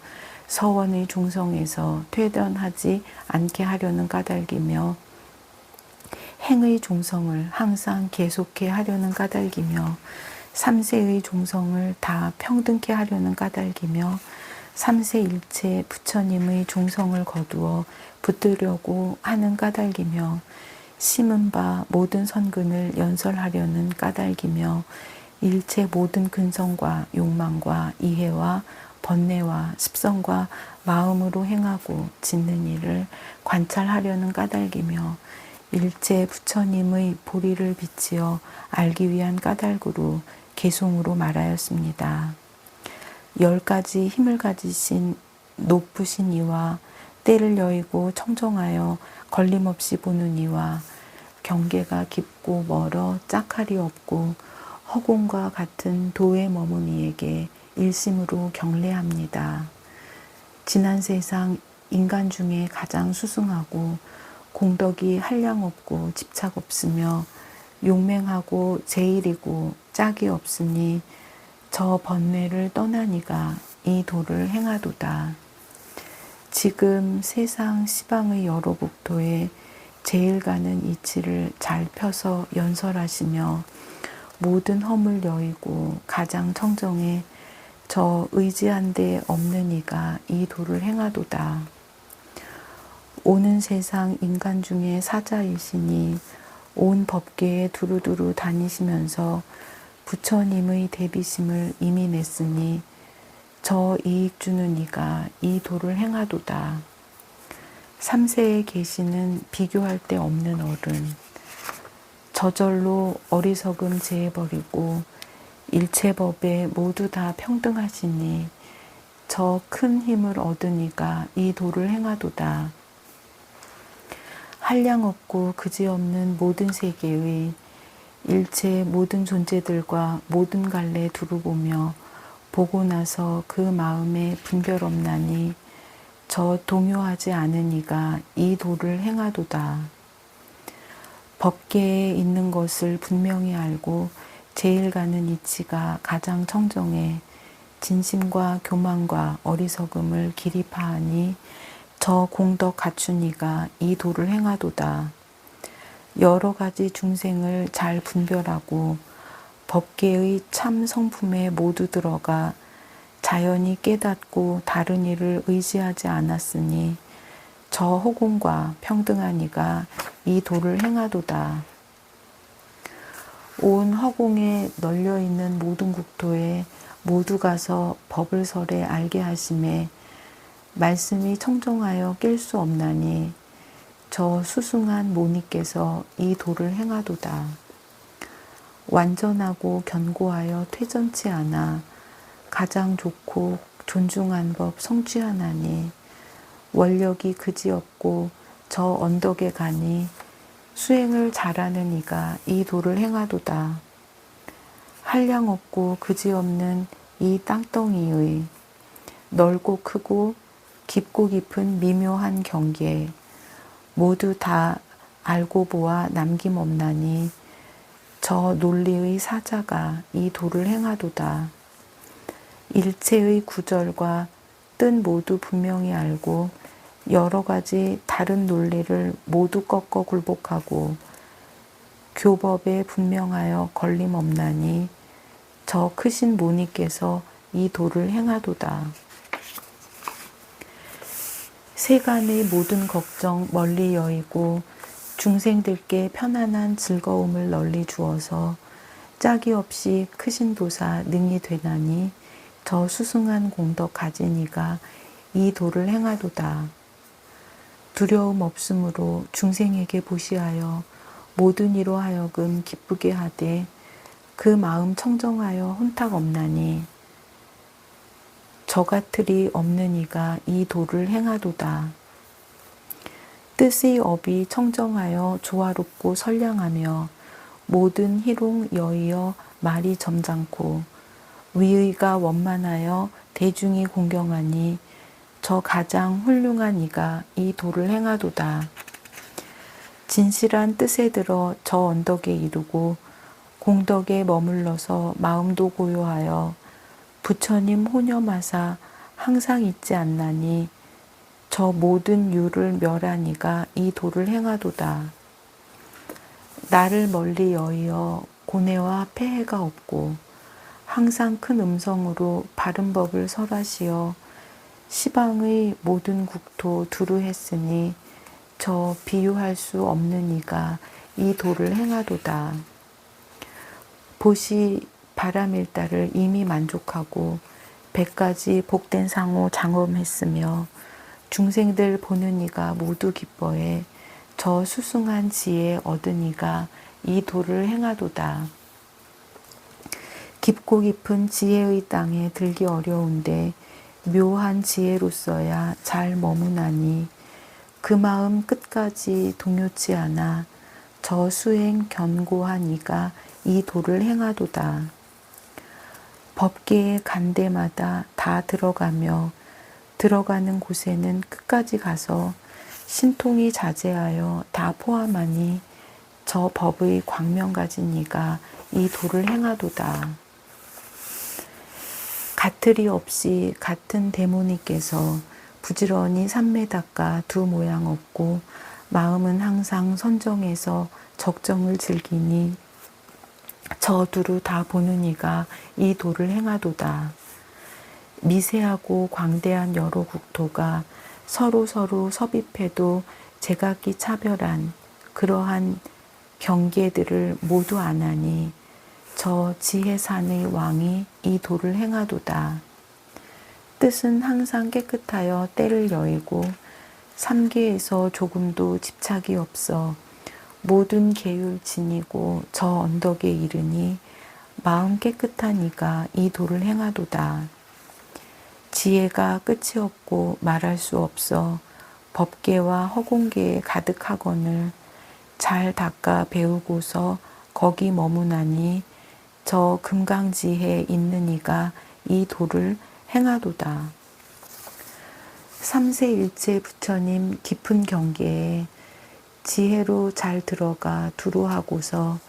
서원의 종성에서 퇴변하지 않게 하려는 까닭이며 행의 종성을 항상 계속해 하려는 까닭이며 삼세의 종성을 다 평등케 하려는 까닭이며 삼세 일체 부처님의 종성을 거두어 붙들려고 하는 까닭이며 심은 바 모든 선근을 연설하려는 까닭이며 일체 모든 근성과 욕망과 이해와 번뇌와 습성과 마음으로 행하고 짓는 일을 관찰하려는 까닭이며 일체 부처님의 보리를 비치어 알기 위한 까닭으로 개송으로 말하였습니다. 10가지 힘을 가지신 높으신 이와 때를 여의고 청정하여 걸림없이 보는 이와 경계가 깊고 멀어 짝할이 없고 허공과 같은 도에 머문 이에게 일심으로 경례합니다. 지난 세상 인간 중에 가장 수승하고 공덕이 한량 없고 집착 없으며 용맹하고 제일이고 짝이 없으니 저 번뇌를 떠나니가 이 도를 행하도다. 지금 세상 시방의 여러 국토에 제일 가는 이치를 잘 펴서 연설하시며 모든 허물 여의고 가장 청정해 저 의지한 데 없는 이가 이 도를 행하도다. 오는 세상 인간 중에 사자이시니 온 법계에 두루두루 다니시면서 부처님의 대비심을 이미 냈으니 저 이익 주는 이가 이 도를 행하도다. 삼세에 계시는 비교할 데 없는 어른, 저절로 어리석음 제해버리고 일체법에 모두 다 평등하시니 저 큰 힘을 얻으니가 이 도를 행하도다. 한량 없고 그지없는 모든 세계의 일체 모든 존재들과 모든 갈래 두루 보며 보고 나서 그 마음에 분별 없나니 저 동요하지 않은 이가 이 도를 행하도다. 법계에 있는 것을 분명히 알고 제일 가는 이치가 가장 청정해 진심과 교만과 어리석음을 길이 파하니 저 공덕 갖춘 이가 이 도를 행하도다. 여러 가지 중생을 잘 분별하고 법계의 참 성품에 모두 들어가 자연히 깨닫고 다른 이를 의지하지 않았으니 저 호공과 평등한 이가 이 도를 행하도다. 온 허공에 널려있는 모든 국토에 모두 가서 법을 설해 알게 하심에 말씀이 청정하여 깰 수 없나니 저 수승한 모니께서 이 도를 행하도다. 완전하고 견고하여 퇴전치 않아 가장 좋고 존중한 법 성취하나니 원력이 그지없고 저 언덕에 가니 수행을 잘하는 이가 이 도를 행하도다. 한량 없고 그지없는 이 땅덩이의 넓고 크고 깊고 깊은 미묘한 경계 모두 다 알고 보아 남김없나니 저 논리의 사자가 이 도를 행하도다. 일체의 구절과 뜻 모두 분명히 알고 여러 가지 다른 논리를 모두 꺾어 굴복하고 교법에 분명하여 걸림없나니 저 크신 모니께서 이 도를 행하도다. 세간의 모든 걱정 멀리 여의고 중생들께 편안한 즐거움을 널리 주어서 짝이 없이 크신 도사 능히 되나니 저 수승한 공덕 가진 이가 이 도를 행하도다. 두려움 없으므로 중생에게 보시하여 모든 이로 하여금 기쁘게 하되 그 마음 청정하여 혼탁 없나니 저 같으리 없는 이가 이 도를 행하도다. 뜻의 업이 청정하여 조화롭고 선량하며 모든 희롱 여의어 말이 점잖고 위의가 원만하여 대중이 공경하니 저 가장 훌륭한 이가 이 도를 행하도다. 진실한 뜻에 들어 저 언덕에 이르고 공덕에 머물러서 마음도 고요하여 부처님 호념하사 항상 있지 않나니 저 모든 유를 멸한 이가 이 도를 행하도다. 나를 멀리 여의어 고뇌와 폐해가 없고 항상 큰 음성으로 바른 법을 설하시어 시방의 모든 국토 두루 했으니 저 비유할 수 없는 이가 이 도를 행하도다. 보시 바람일다를 이미 만족하고 100가지 복된 상호 장엄했으며 중생들 보는 이가 모두 기뻐해 저 수승한 지혜 얻은 이가 이 도를 행하도다. 깊고 깊은 지혜의 땅에 들기 어려운데 묘한 지혜로서야 잘 머무나니 그 마음 끝까지 동요치 않아 저 수행 견고한 이가 이 도를 행하도다. 법계의 간대마다 다 들어가며 들어가는 곳에는 끝까지 가서 신통이 자제하여 다 포함하니 저 법의 광명 가진 이가 이 도를 행하도다. 가틀이 없이 같은 대모니께서 부지런히 삼매 닦아 두 모양 없고 마음은 항상 선정해서 적정을 즐기니 저 두루 다 보는 이가 이 도를 행하도다. 미세하고 광대한 여러 국토가 서로 섭입해도 제각기 차별한 그러한 경계들을 모두 안하니 저 지혜산의 왕이 이 도를 행하도다. 뜻은 항상 깨끗하여 때를 여의고 삼계에서 조금도 집착이 없어 모든 계율 지니고 저 언덕에 이르니 마음 깨끗한 이가 이 도를 행하도다. 지혜가 끝이 없고 말할 수 없어 법계와 허공계에 가득하거늘 잘 닦아 배우고서 거기 머무나니 저 금강지혜에 있는 이가 이 도를 행하도다. 삼세일체 부처님 깊은 경계에 지혜로 잘 들어가 두루하고서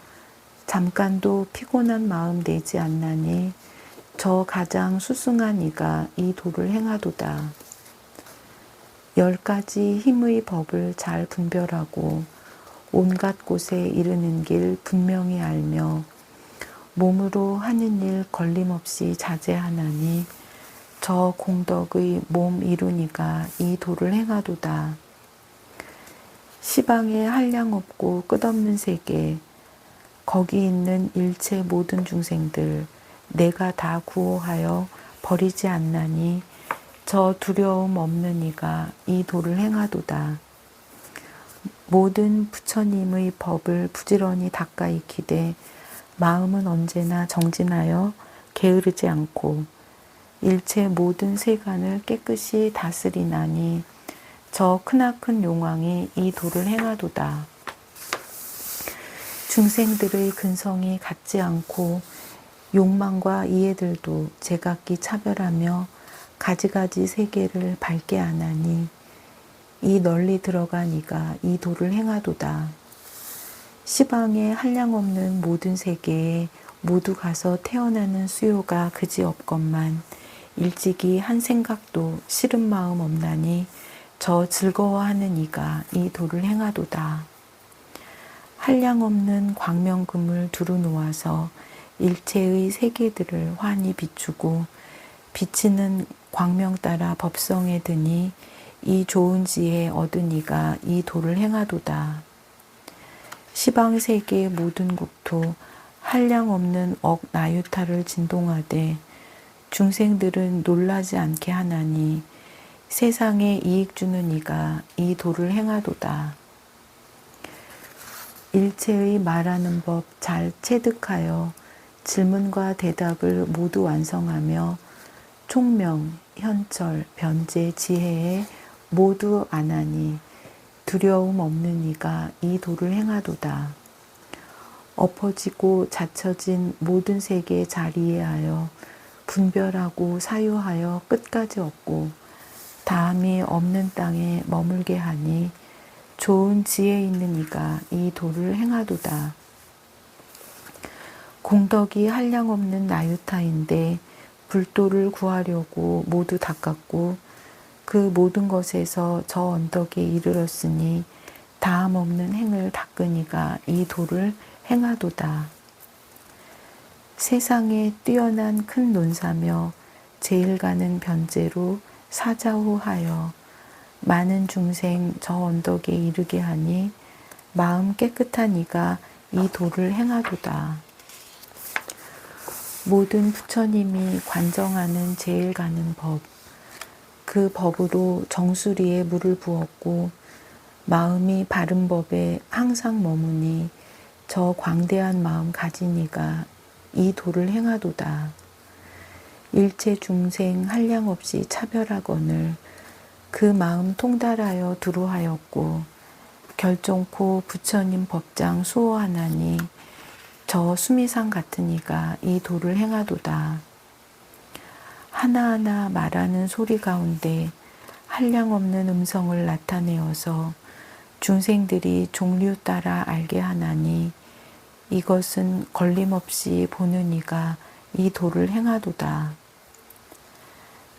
잠깐도 피곤한 마음 내지 않나니 저 가장 수승한 이가 이 도를 행하도다. 10가지 힘의 법을 잘 분별하고 온갖 곳에 이르는 길 분명히 알며 몸으로 하는 일 걸림없이 자제하나니 저 공덕의 몸 이루니가 이 도를 행하도다. 시방에 한량 없고 끝없는 세계 거기 있는 일체 모든 중생들 내가 다 구호하여 버리지 않나니 저 두려움 없는 이가 이 도를 행하도다. 모든 부처님의 법을 부지런히 닦아 익히되 마음은 언제나 정진하여 게으르지 않고 일체 모든 세간을 깨끗이 다스리나니 저 크나큰 용왕이 이 도를 행하도다. 중생들의 근성이 같지 않고 욕망과 이해들도 제각기 차별하며 가지가지 세계를 밝게 하나니 이 널리 들어간 이가 이 도를 행하도다. 시방에 한량없는 모든 세계에 모두 가서 태어나는 수요가 그지없건만 일찍이 한 생각도 싫은 마음 없나니 저 즐거워하는 이가 이 도를 행하도다. 한량없는 광명금을 두루 놓아서 일체의 세계들을 환히 비추고 비치는 광명 따라 법성에 드니 이 좋은 지혜 얻은 이가 이 도를 행하도다. 시방세계의 모든 국토 한량없는 나유타를 진동하되 중생들은 놀라지 않게 하나니 세상에 이익 주는 이가 이 도를 행하도다. 일체의 말하는 법 잘 체득하여 질문과 대답을 모두 완성하며 총명, 현철, 변제, 지혜에 모두 안하니 두려움 없는 이가 이 도를 행하도다. 엎어지고 닫혀진 모든 세계 잘 이해하여 분별하고 사유하여 끝까지 얻고 다함이 없는 땅에 머물게 하니 좋은 지혜 있는 이가 이 도를 행하도다. 공덕이 한량없는 나유타인데 불도를 구하려고 모두 닦았고 그 모든 것에서 저 언덕에 이르렀으니 다함 없는 행을 닦으니가 이 도를 행하도다. 세상에 뛰어난 큰 논사며 제일 가는 변제로 사자후하여 많은 중생 저 언덕에 이르게 하니 마음 깨끗한 이가 이 도를 행하도다. 모든 부처님이 관정하는 제일 가는 법, 그 법으로 정수리에 물을 부었고 마음이 바른 법에 항상 머무니 저 광대한 마음 가진 이가 이 도를 행하도다. 일체 중생 한량 없이 차별하거늘 그 마음 통달하여 두루하였고 결정코 부처님 법장 수호하나니 저 수미상 같은 이가 이 도를 행하도다. 하나하나 말하는 소리 가운데 한량 없는 음성을 나타내어서 중생들이 종류 따라 알게 하나니 이것은 걸림없이 보는 이가 이 도를 행하도다.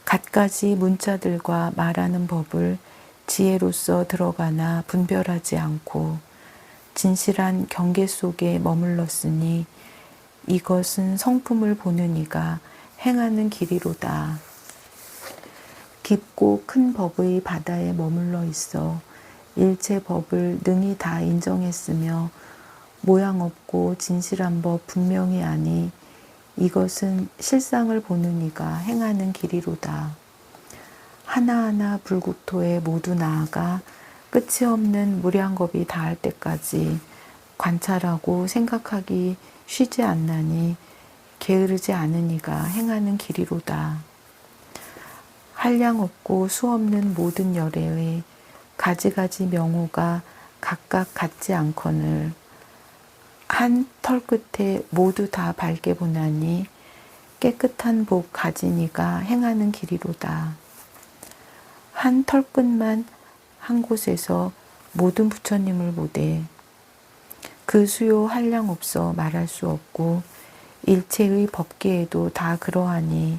갖가지 문자들과 말하는 법을 지혜로서 들어가나 분별하지 않고 진실한 경계 속에 머물렀으니 이것은 성품을 보는 이가 행하는 길이로다. 깊고 큰 법의 바다에 머물러 있어 일체 법을 능히 다 인정했으며 모양 없고 진실한 법 분명히 아니 이것은 실상을 보는 이가 행하는 길이로다. 하나하나 불국토에 모두 나아가 끝이 없는 무량겁이 닿을 때까지 관찰하고 생각하기 쉬지 않나니 게으르지 않은 이가 행하는 길이로다. 한량 없고 수 없는 모든 열애의 가지가지 명호가 각각 같지 않거늘 한 털끝에 모두 다 밝게 보나니 깨끗한 복 가진 이가 행하는 길이로다. 한 털끝만 한 곳에서 모든 부처님을 보되 그 수요 한량 없어 말할 수 없고 일체의 법계에도 다 그러하니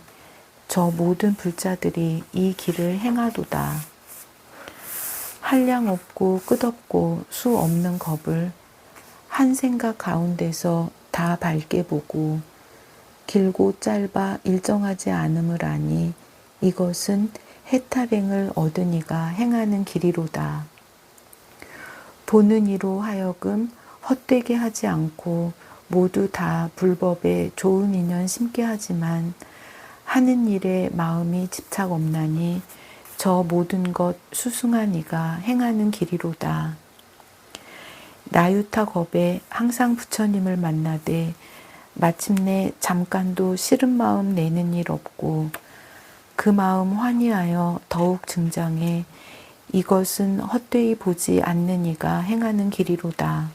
저 모든 불자들이 이 길을 행하도다. 한량 없고 끝없고 수 없는 겁을 한 생각 가운데서 다 밝게 보고 길고 짧아 일정하지 않음을 아니 이것은 해탈행을 얻은 이가 행하는 길이로다. 보는 이로 하여금 헛되게 하지 않고 모두 다 불법에 좋은 인연 심게 하지만 하는 일에 마음이 집착 없나니 저 모든 것 수승한 이가 행하는 길이로다. 나유타 겁에 항상 부처님을 만나되 마침내 잠깐도 싫은 마음 내는 일 없고 그 마음 환희하여 더욱 증장해 이것은 헛되이 보지 않는 이가 행하는 길이로다.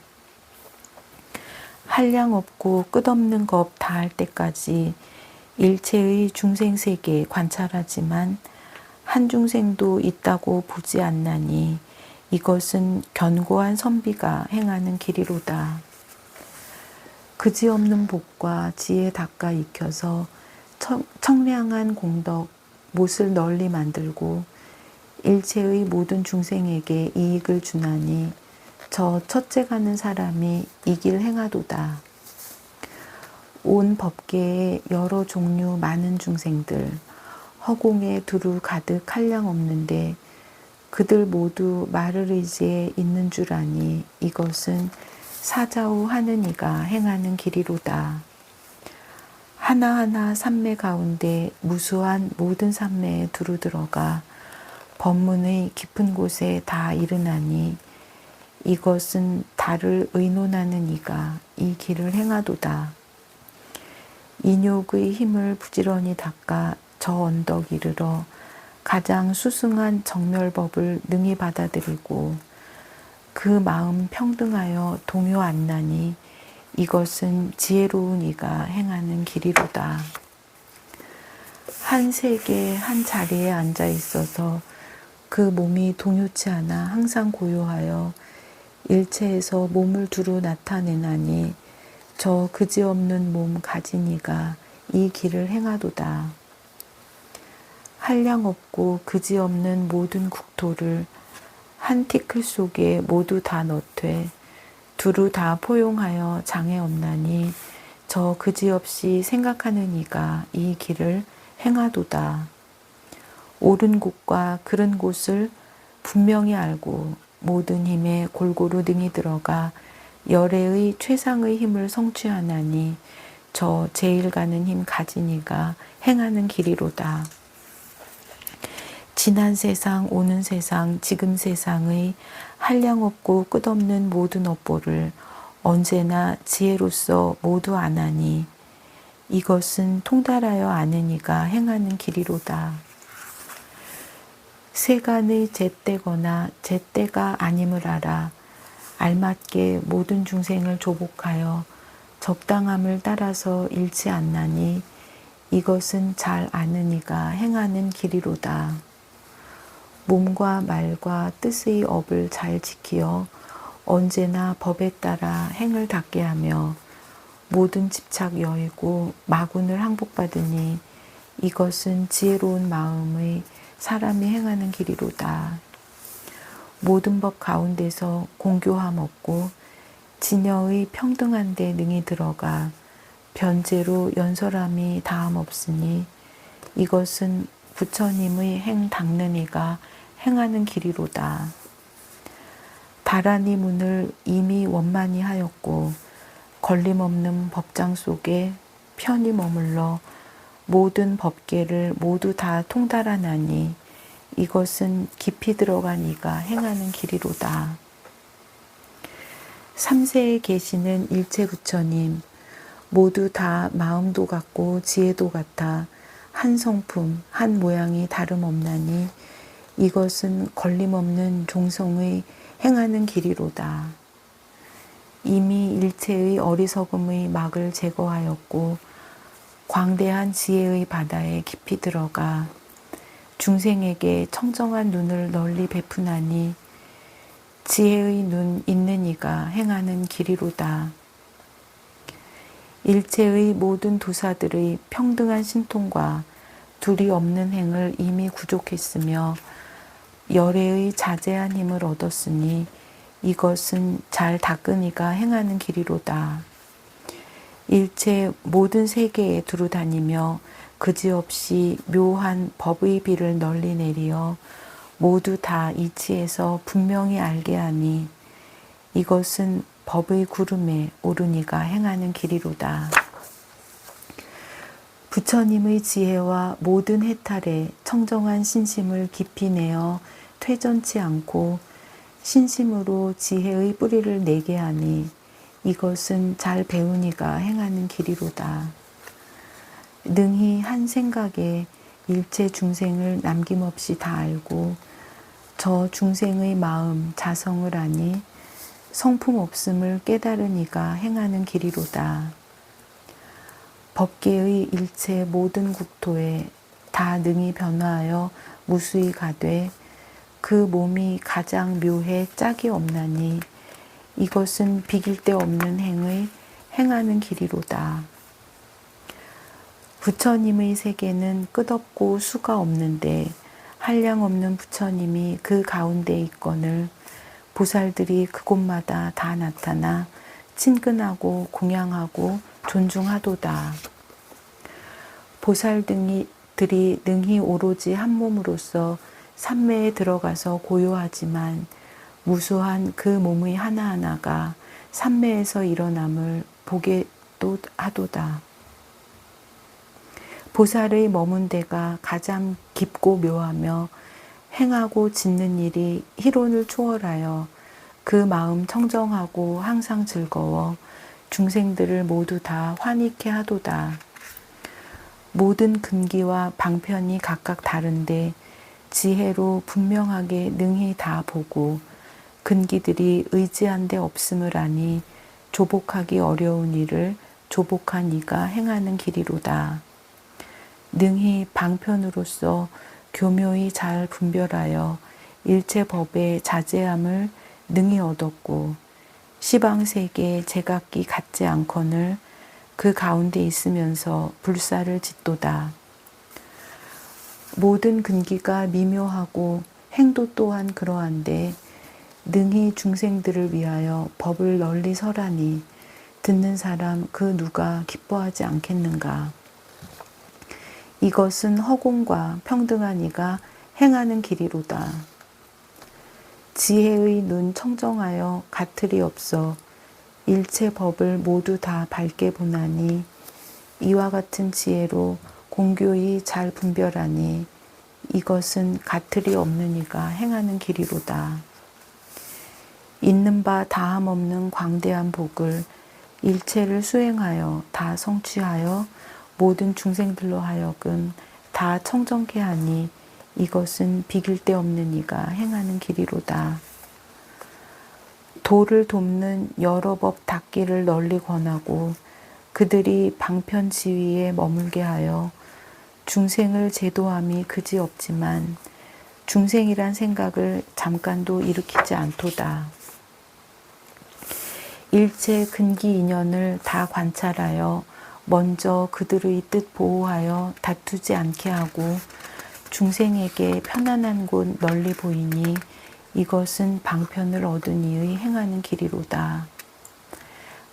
한량 없고 끝없는 것 다할 때까지 일체의 중생세계 관찰하지만 한 중생도 있다고 보지 않나니 이것은 견고한 선비가 행하는 길이로다. 그지없는 복과 지혜 닦아 익혀서 청량한 공덕 못을 널리 만들고 일체의 모든 중생에게 이익을 주나니 저 첫째 가는 사람이 이 길 행하도다. 온 법계에 여러 종류 많은 중생들 허공에 두루 가득 한량 없는데 그들 모두 말을 의지해 있는 줄 아니 이것은 사자후 하는 이가 행하는 길이로다. 하나하나 삼매 가운데 무수한 모든 삼매에 두루 들어가 법문의 깊은 곳에 다 이르나니 이것은 달을 의논하는 이가 이 길을 행하도다. 인욕의 힘을 부지런히 닦아 저 언덕 이르러 가장 수승한 정멸법을 능히 받아들이고 그 마음 평등하여 동요 안 나니 이것은 지혜로운 이가 행하는 길이로다. 한 세계 한 자리에 앉아 있어서 그 몸이 동요치 않아 항상 고요하여 일체에서 몸을 두루 나타내나니 저 그지없는 몸 가진 이가 이 길을 행하도다. 한량 없고 그지없는 모든 국토를 한 티끌 속에 모두 다 넣되 두루 다 포용하여 장애 없나니 저 그지없이 생각하는 이가 이 길을 행하도다. 옳은 곳과 그른 곳을 분명히 알고 모든 힘에 골고루 능히 들어가 열애의 최상의 힘을 성취하나니 저 제일 가는 힘 가진 이가 행하는 길이로다. 지난 세상, 오는 세상, 지금 세상의 한량없고 끝없는 모든 업보를 언제나 지혜로서 모두 아나니 이것은 통달하여 아는 이가 행하는 길이로다. 세간의 제때거나 제때가 아님을 알아 알맞게 모든 중생을 조복하여 적당함을 따라서 잃지 않나니 이것은 잘 아는 이가 행하는 길이로다. 몸과 말과 뜻의 업을 잘 지키어 언제나 법에 따라 행을 닦게 하며 모든 집착 여의고 마군을 항복받으니 이것은 지혜로운 마음의 사람이 행하는 길이로다. 모든 법 가운데서 공교함 없고 진여의 평등한 데 능히 들어가 변제로 연설함이 다함 없으니 이것은 부처님의 행 닦는 이가 행하는 길이로다. 다란이 문을 이미 원만히 하였고 걸림없는 법장 속에 편히 머물러 모든 법계를 모두 다 통달하나니 이것은 깊이 들어간 이가 행하는 길이로다. 삼세에 계시는 일체 부처님 모두 다 마음도 같고 지혜도 같아 한 성품 한 모양이 다름없나니 이것은 걸림없는 종성의 행하는 길이로다. 이미 일체의 어리석음의 막을 제거하였고 광대한 지혜의 바다에 깊이 들어가 중생에게 청정한 눈을 널리 베푸나니 지혜의 눈 있는 이가 행하는 길이로다. 일체의 모든 도사들의 평등한 신통과 둘이 없는 행을 이미 구족했으며 열애의 자제한 힘을 얻었으니 이것은 잘 닦은 이가 행하는 길이로다. 일체 모든 세계에 두루 다니며 그지없이 묘한 법의 비를 널리 내리어 모두 다 이치에서 분명히 알게 하니 이것은 법의 구름에 오른 이가 행하는 길이로다. 부처님의 지혜와 모든 해탈에 청정한 신심을 깊이 내어 퇴전치 않고 신심으로 지혜의 뿌리를 내게 하니 이것은 잘 배운 이가 행하는 길이로다. 능히 한 생각에 일체 중생을 남김없이 다 알고 저 중생의 마음 자성을 아니 성품 없음을 깨달은 이가 행하는 길이로다. 법계의 일체 모든 국토에 다 능히 변화하여 무수히 가되 그 몸이 가장 묘해 짝이 없나니 이것은 비길 데 없는 행의 행하는 길이로다. 부처님의 세계는 끝없고 수가 없는데 한량 없는 부처님이 그 가운데 있거늘 보살들이 그곳마다 다 나타나 친근하고 공양하고 존중하도다. 보살들이 능히 오로지 한 몸으로서 삼매에 들어가서 고요하지만 무수한 그 몸의 하나하나가 삼매에서 일어남을 보게 하도다. 보살의 머문 데가 가장 깊고 묘하며 행하고 짓는 일이 희론을 초월하여 그 마음 청정하고 항상 즐거워 중생들을 모두 다 환희케 하도다. 모든 근기와 방편이 각각 다른데 지혜로 분명하게 능히 다 보고 근기들이 의지한 데 없음을 아니 조복하기 어려운 일을 조복한 이가 행하는 길이로다. 능히 방편으로서 교묘히 잘 분별하여 일체 법의 자제함을 능히 얻었고 시방세계의 제각기 같지 않거늘 그 가운데 있으면서 불사를 짓도다. 모든 근기가 미묘하고 행도 또한 그러한데 능히 중생들을 위하여 법을 널리 설하니 듣는 사람 그 누가 기뻐하지 않겠는가. 이것은 허공과 평등한 이가 행하는 길이로다. 지혜의 눈 청정하여 가틀이 없어 일체 법을 모두 다 밝게 보나니 이와 같은 지혜로 공교히 잘 분별하니 이것은 가틀이 없는 이가 행하는 길이로다. 있는 바 다함 없는 광대한 복을 일체를 수행하여 다 성취하여 모든 중생들로 하여금 다 청정케 하니 이것은 비길 데 없는 이가 행하는 길이로다. 도를 돕는 여러 법 닦기를 널리 권하고 그들이 방편지위에 머물게 하여 중생을 제도함이 그지없지만 중생이란 생각을 잠깐도 일으키지 않도다. 일체 근기 인연을 다 관찰하여 먼저 그들의 뜻 보호하여 다투지 않게 하고 중생에게 편안한 곳 널리 보이니 이것은 방편을 얻은 이의 행하는 길이로다.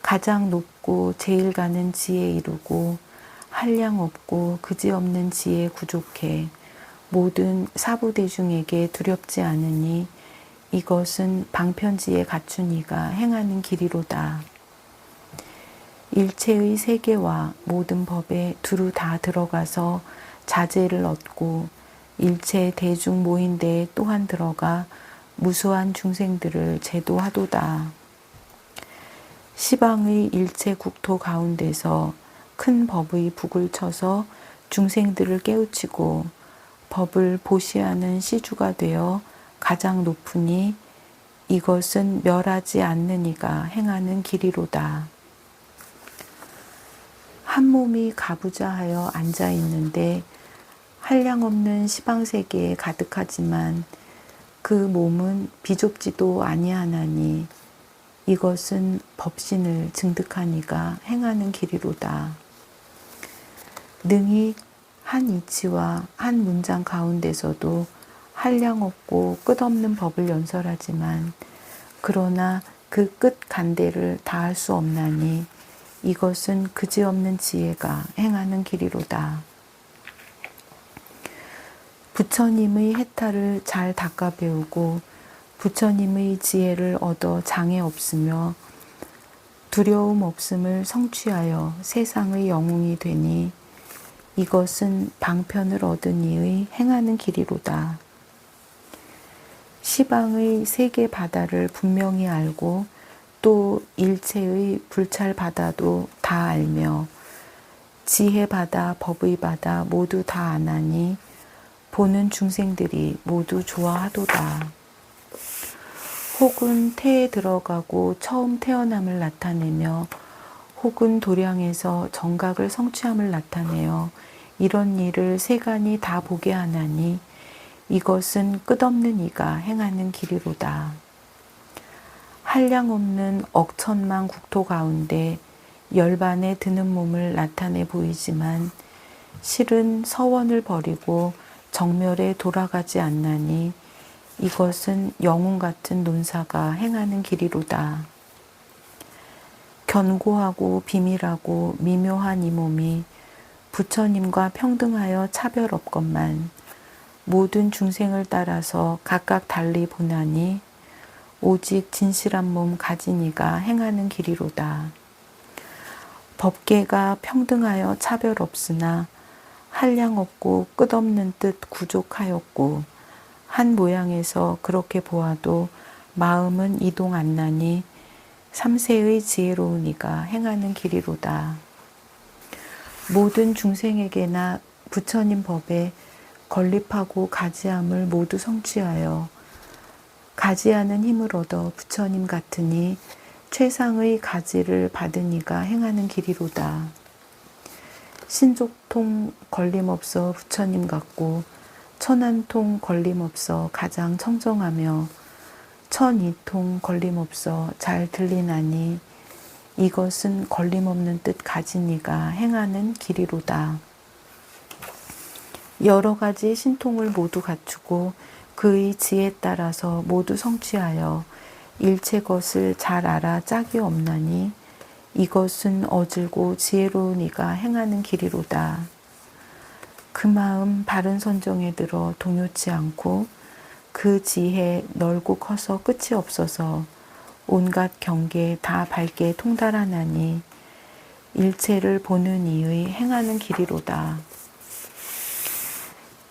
가장 높고 제일 가는 지에 이르고 한량 없고 그지없는 지에 구족해 모든 사부대중에게 두렵지 않으니 이것은 방편지에 갖춘 이가 행하는 길이로다. 일체의 세계와 모든 법에 두루 다 들어가서 자제를 얻고 일체 대중 모인대에 또한 들어가 무수한 중생들을 제도하도다. 시방의 일체 국토 가운데서 큰 법의 북을 쳐서 중생들을 깨우치고 법을 보시하는 시주가 되어 가장 높으니 이것은 멸하지 않는 이가 행하는 길이로다. 한 몸이 가부좌하여 앉아 있는데 한량없는 시방세계에 가득하지만 그 몸은 비좁지도 아니하나니 이것은 법신을 증득한 이가 행하는 길이로다. 능히 한 이치와 한 문장 가운데서도 한량없고 끝없는 법을 연설하지만 그러나 그 끝 간대를 다할 수 없나니 이것은 그지없는 지혜가 행하는 길이로다. 부처님의 해탈을 잘 닦아 배우고 부처님의 지혜를 얻어 장애 없으며 두려움 없음을 성취하여 세상의 영웅이 되니 이것은 방편을 얻은 이의 행하는 길이로다. 시방의 세계 바다를 분명히 알고 또 일체의 불찰 바다도 다 알며 지혜 바다, 법의 바다 모두 다 아나니 보는 중생들이 모두 좋아하도다. 혹은 태에 들어가고 처음 태어남을 나타내며 혹은 도량에서 정각을 성취함을 나타내어 이런 일을 세간이 다 보게 하나니 이것은 끝없는 이가 행하는 길이로다. 한량없는 억천만 국토 가운데 열반에 드는 몸을 나타내 보이지만 실은 서원을 버리고 정멸에 돌아가지 않나니 이것은 영웅 같은 논사가 행하는 길이로다. 견고하고 비밀하고 미묘한 이 몸이 부처님과 평등하여 차별 없건만 모든 중생을 따라서 각각 달리 보나니 오직 진실한 몸 가진 이가 행하는 길이로다. 법계가 평등하여 차별 없으나 한량 없고 끝없는 뜻 구족하였고 한 모양에서 그렇게 보아도 마음은 이동 안 나니 삼세의 지혜로운 이가 행하는 길이로다. 모든 중생에게나 부처님 법에 건립하고 가지함을 모두 성취하여 가지하는 힘을 얻어 부처님 같으니 최상의 가지를 받은 이가 행하는 길이로다. 신족통 걸림없어 부처님 같고 천안통 걸림없어 가장 청정하며 천이통 걸림없어 잘 들리나니 이것은 걸림없는 뜻 가진 이가 행하는 길이로다. 여러 가지 신통을 모두 갖추고 그의 지혜에 따라서 모두 성취하여 일체 것을 잘 알아 짝이 없나니 이것은 어질고 지혜로운 이가 행하는 길이로다. 그 마음 바른 선정에 들어 동요치 않고 그 지혜 넓고 커서 끝이 없어서 온갖 경계 다 밝게 통달하나니 일체를 보는 이의 행하는 길이로다.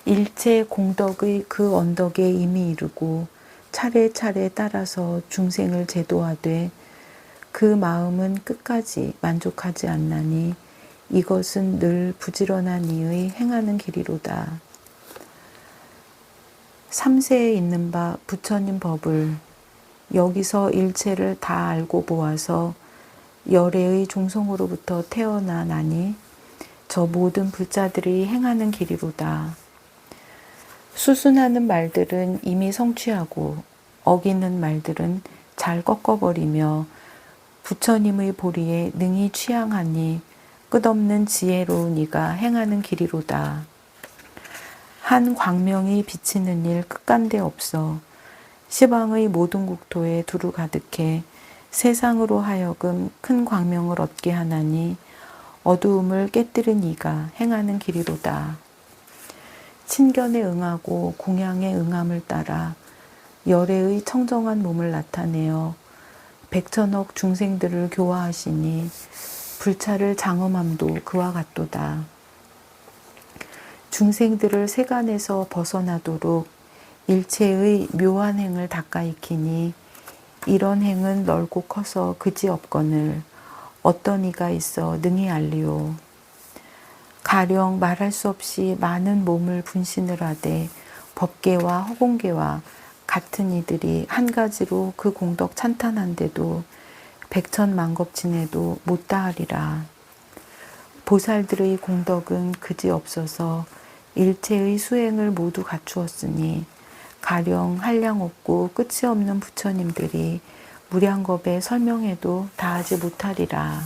일체 공덕의 그 언덕에 이미 이르고 차례차례 따라서 중생을 제도하되 그 마음은 끝까지 만족하지 않나니 이것은 늘 부지런한 이의 행하는 길이로다. 삼세에 있는 바 부처님 법을 여기서 일체를 다 알고 보아서 열애의 종성으로부터 태어나나니 저 모든 불자들이 행하는 길이로다. 수순하는 말들은 이미 성취하고 어기는 말들은 잘 꺾어버리며 부처님의 보리에 능히 취향하니 끝없는 지혜로운 이가 행하는 길이로다. 한 광명이 비치는 일 끝간데 없어 시방의 모든 국토에 두루 가득해 세상으로 하여금 큰 광명을 얻게 하나니 어두움을 깨뜨린 이가 행하는 길이로다. 친견에 응하고 공양에 응함을 따라 열애의 청정한 몸을 나타내어 백천억 중생들을 교화하시니 불찰을 장엄함도 그와 같도다. 중생들을 세간에서 벗어나도록 일체의 묘한 행을 닦아 익히니 이런 행은 넓고 커서 그지없거늘 어떤 이가 있어 능히 알리오. 가령 말할 수 없이 많은 몸을 분신을 하되 법계와 허공계와 같은 이들이 한 가지로 그 공덕 찬탄한데도 백천만겁 지내도 못다하리라. 보살들의 공덕은 그지없어서 일체의 수행을 모두 갖추었으니 가령 한량 없고 끝이 없는 부처님들이 무량겁에 설명해도 다하지 못하리라.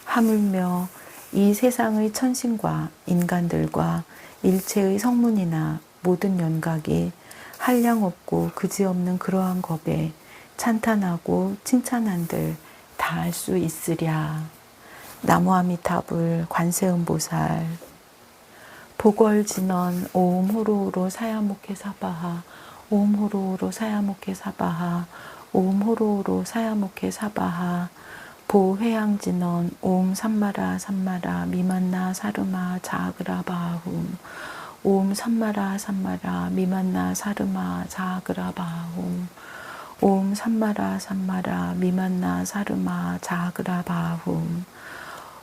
하물며 이 세상의 천신과 인간들과 일체의 성문이나 모든 연각이 한량 없고 그지없는 그러한 겁에 찬탄하고 칭찬한들 다 할 수 있으랴. 나무아미타불 관세음보살. 보궐진원 오음 호로우로 사야목해 사바하 오음 호로우로 사야목해 사바하 오음 호로우로 사야목해 사바하 보회양진원 오음 삼마라 삼마라 미만나 사르마 자그라바훔 오음 삼마라 삼마라 미만나 사르마 자그라바훔 오음 삼마라 삼마라 미만나 사르마 자그라바훔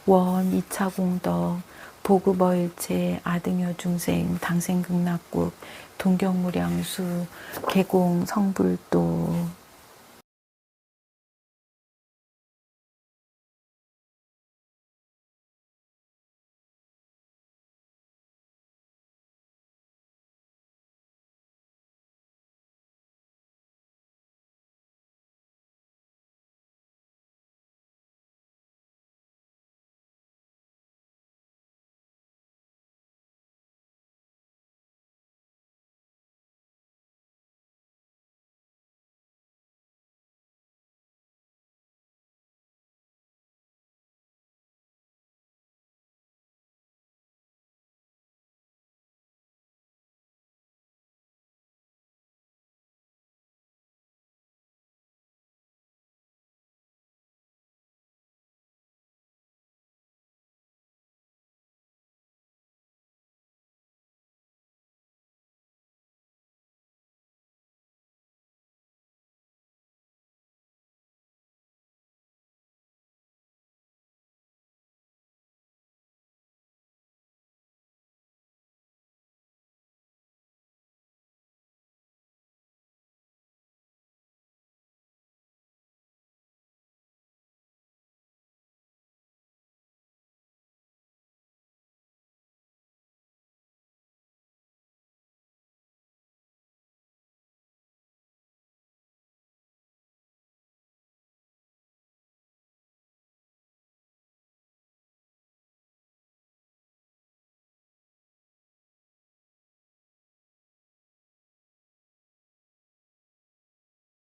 원 2차 공덕 보급어일체 아등여 중생 당생극락국 동경무량수 개공 성불도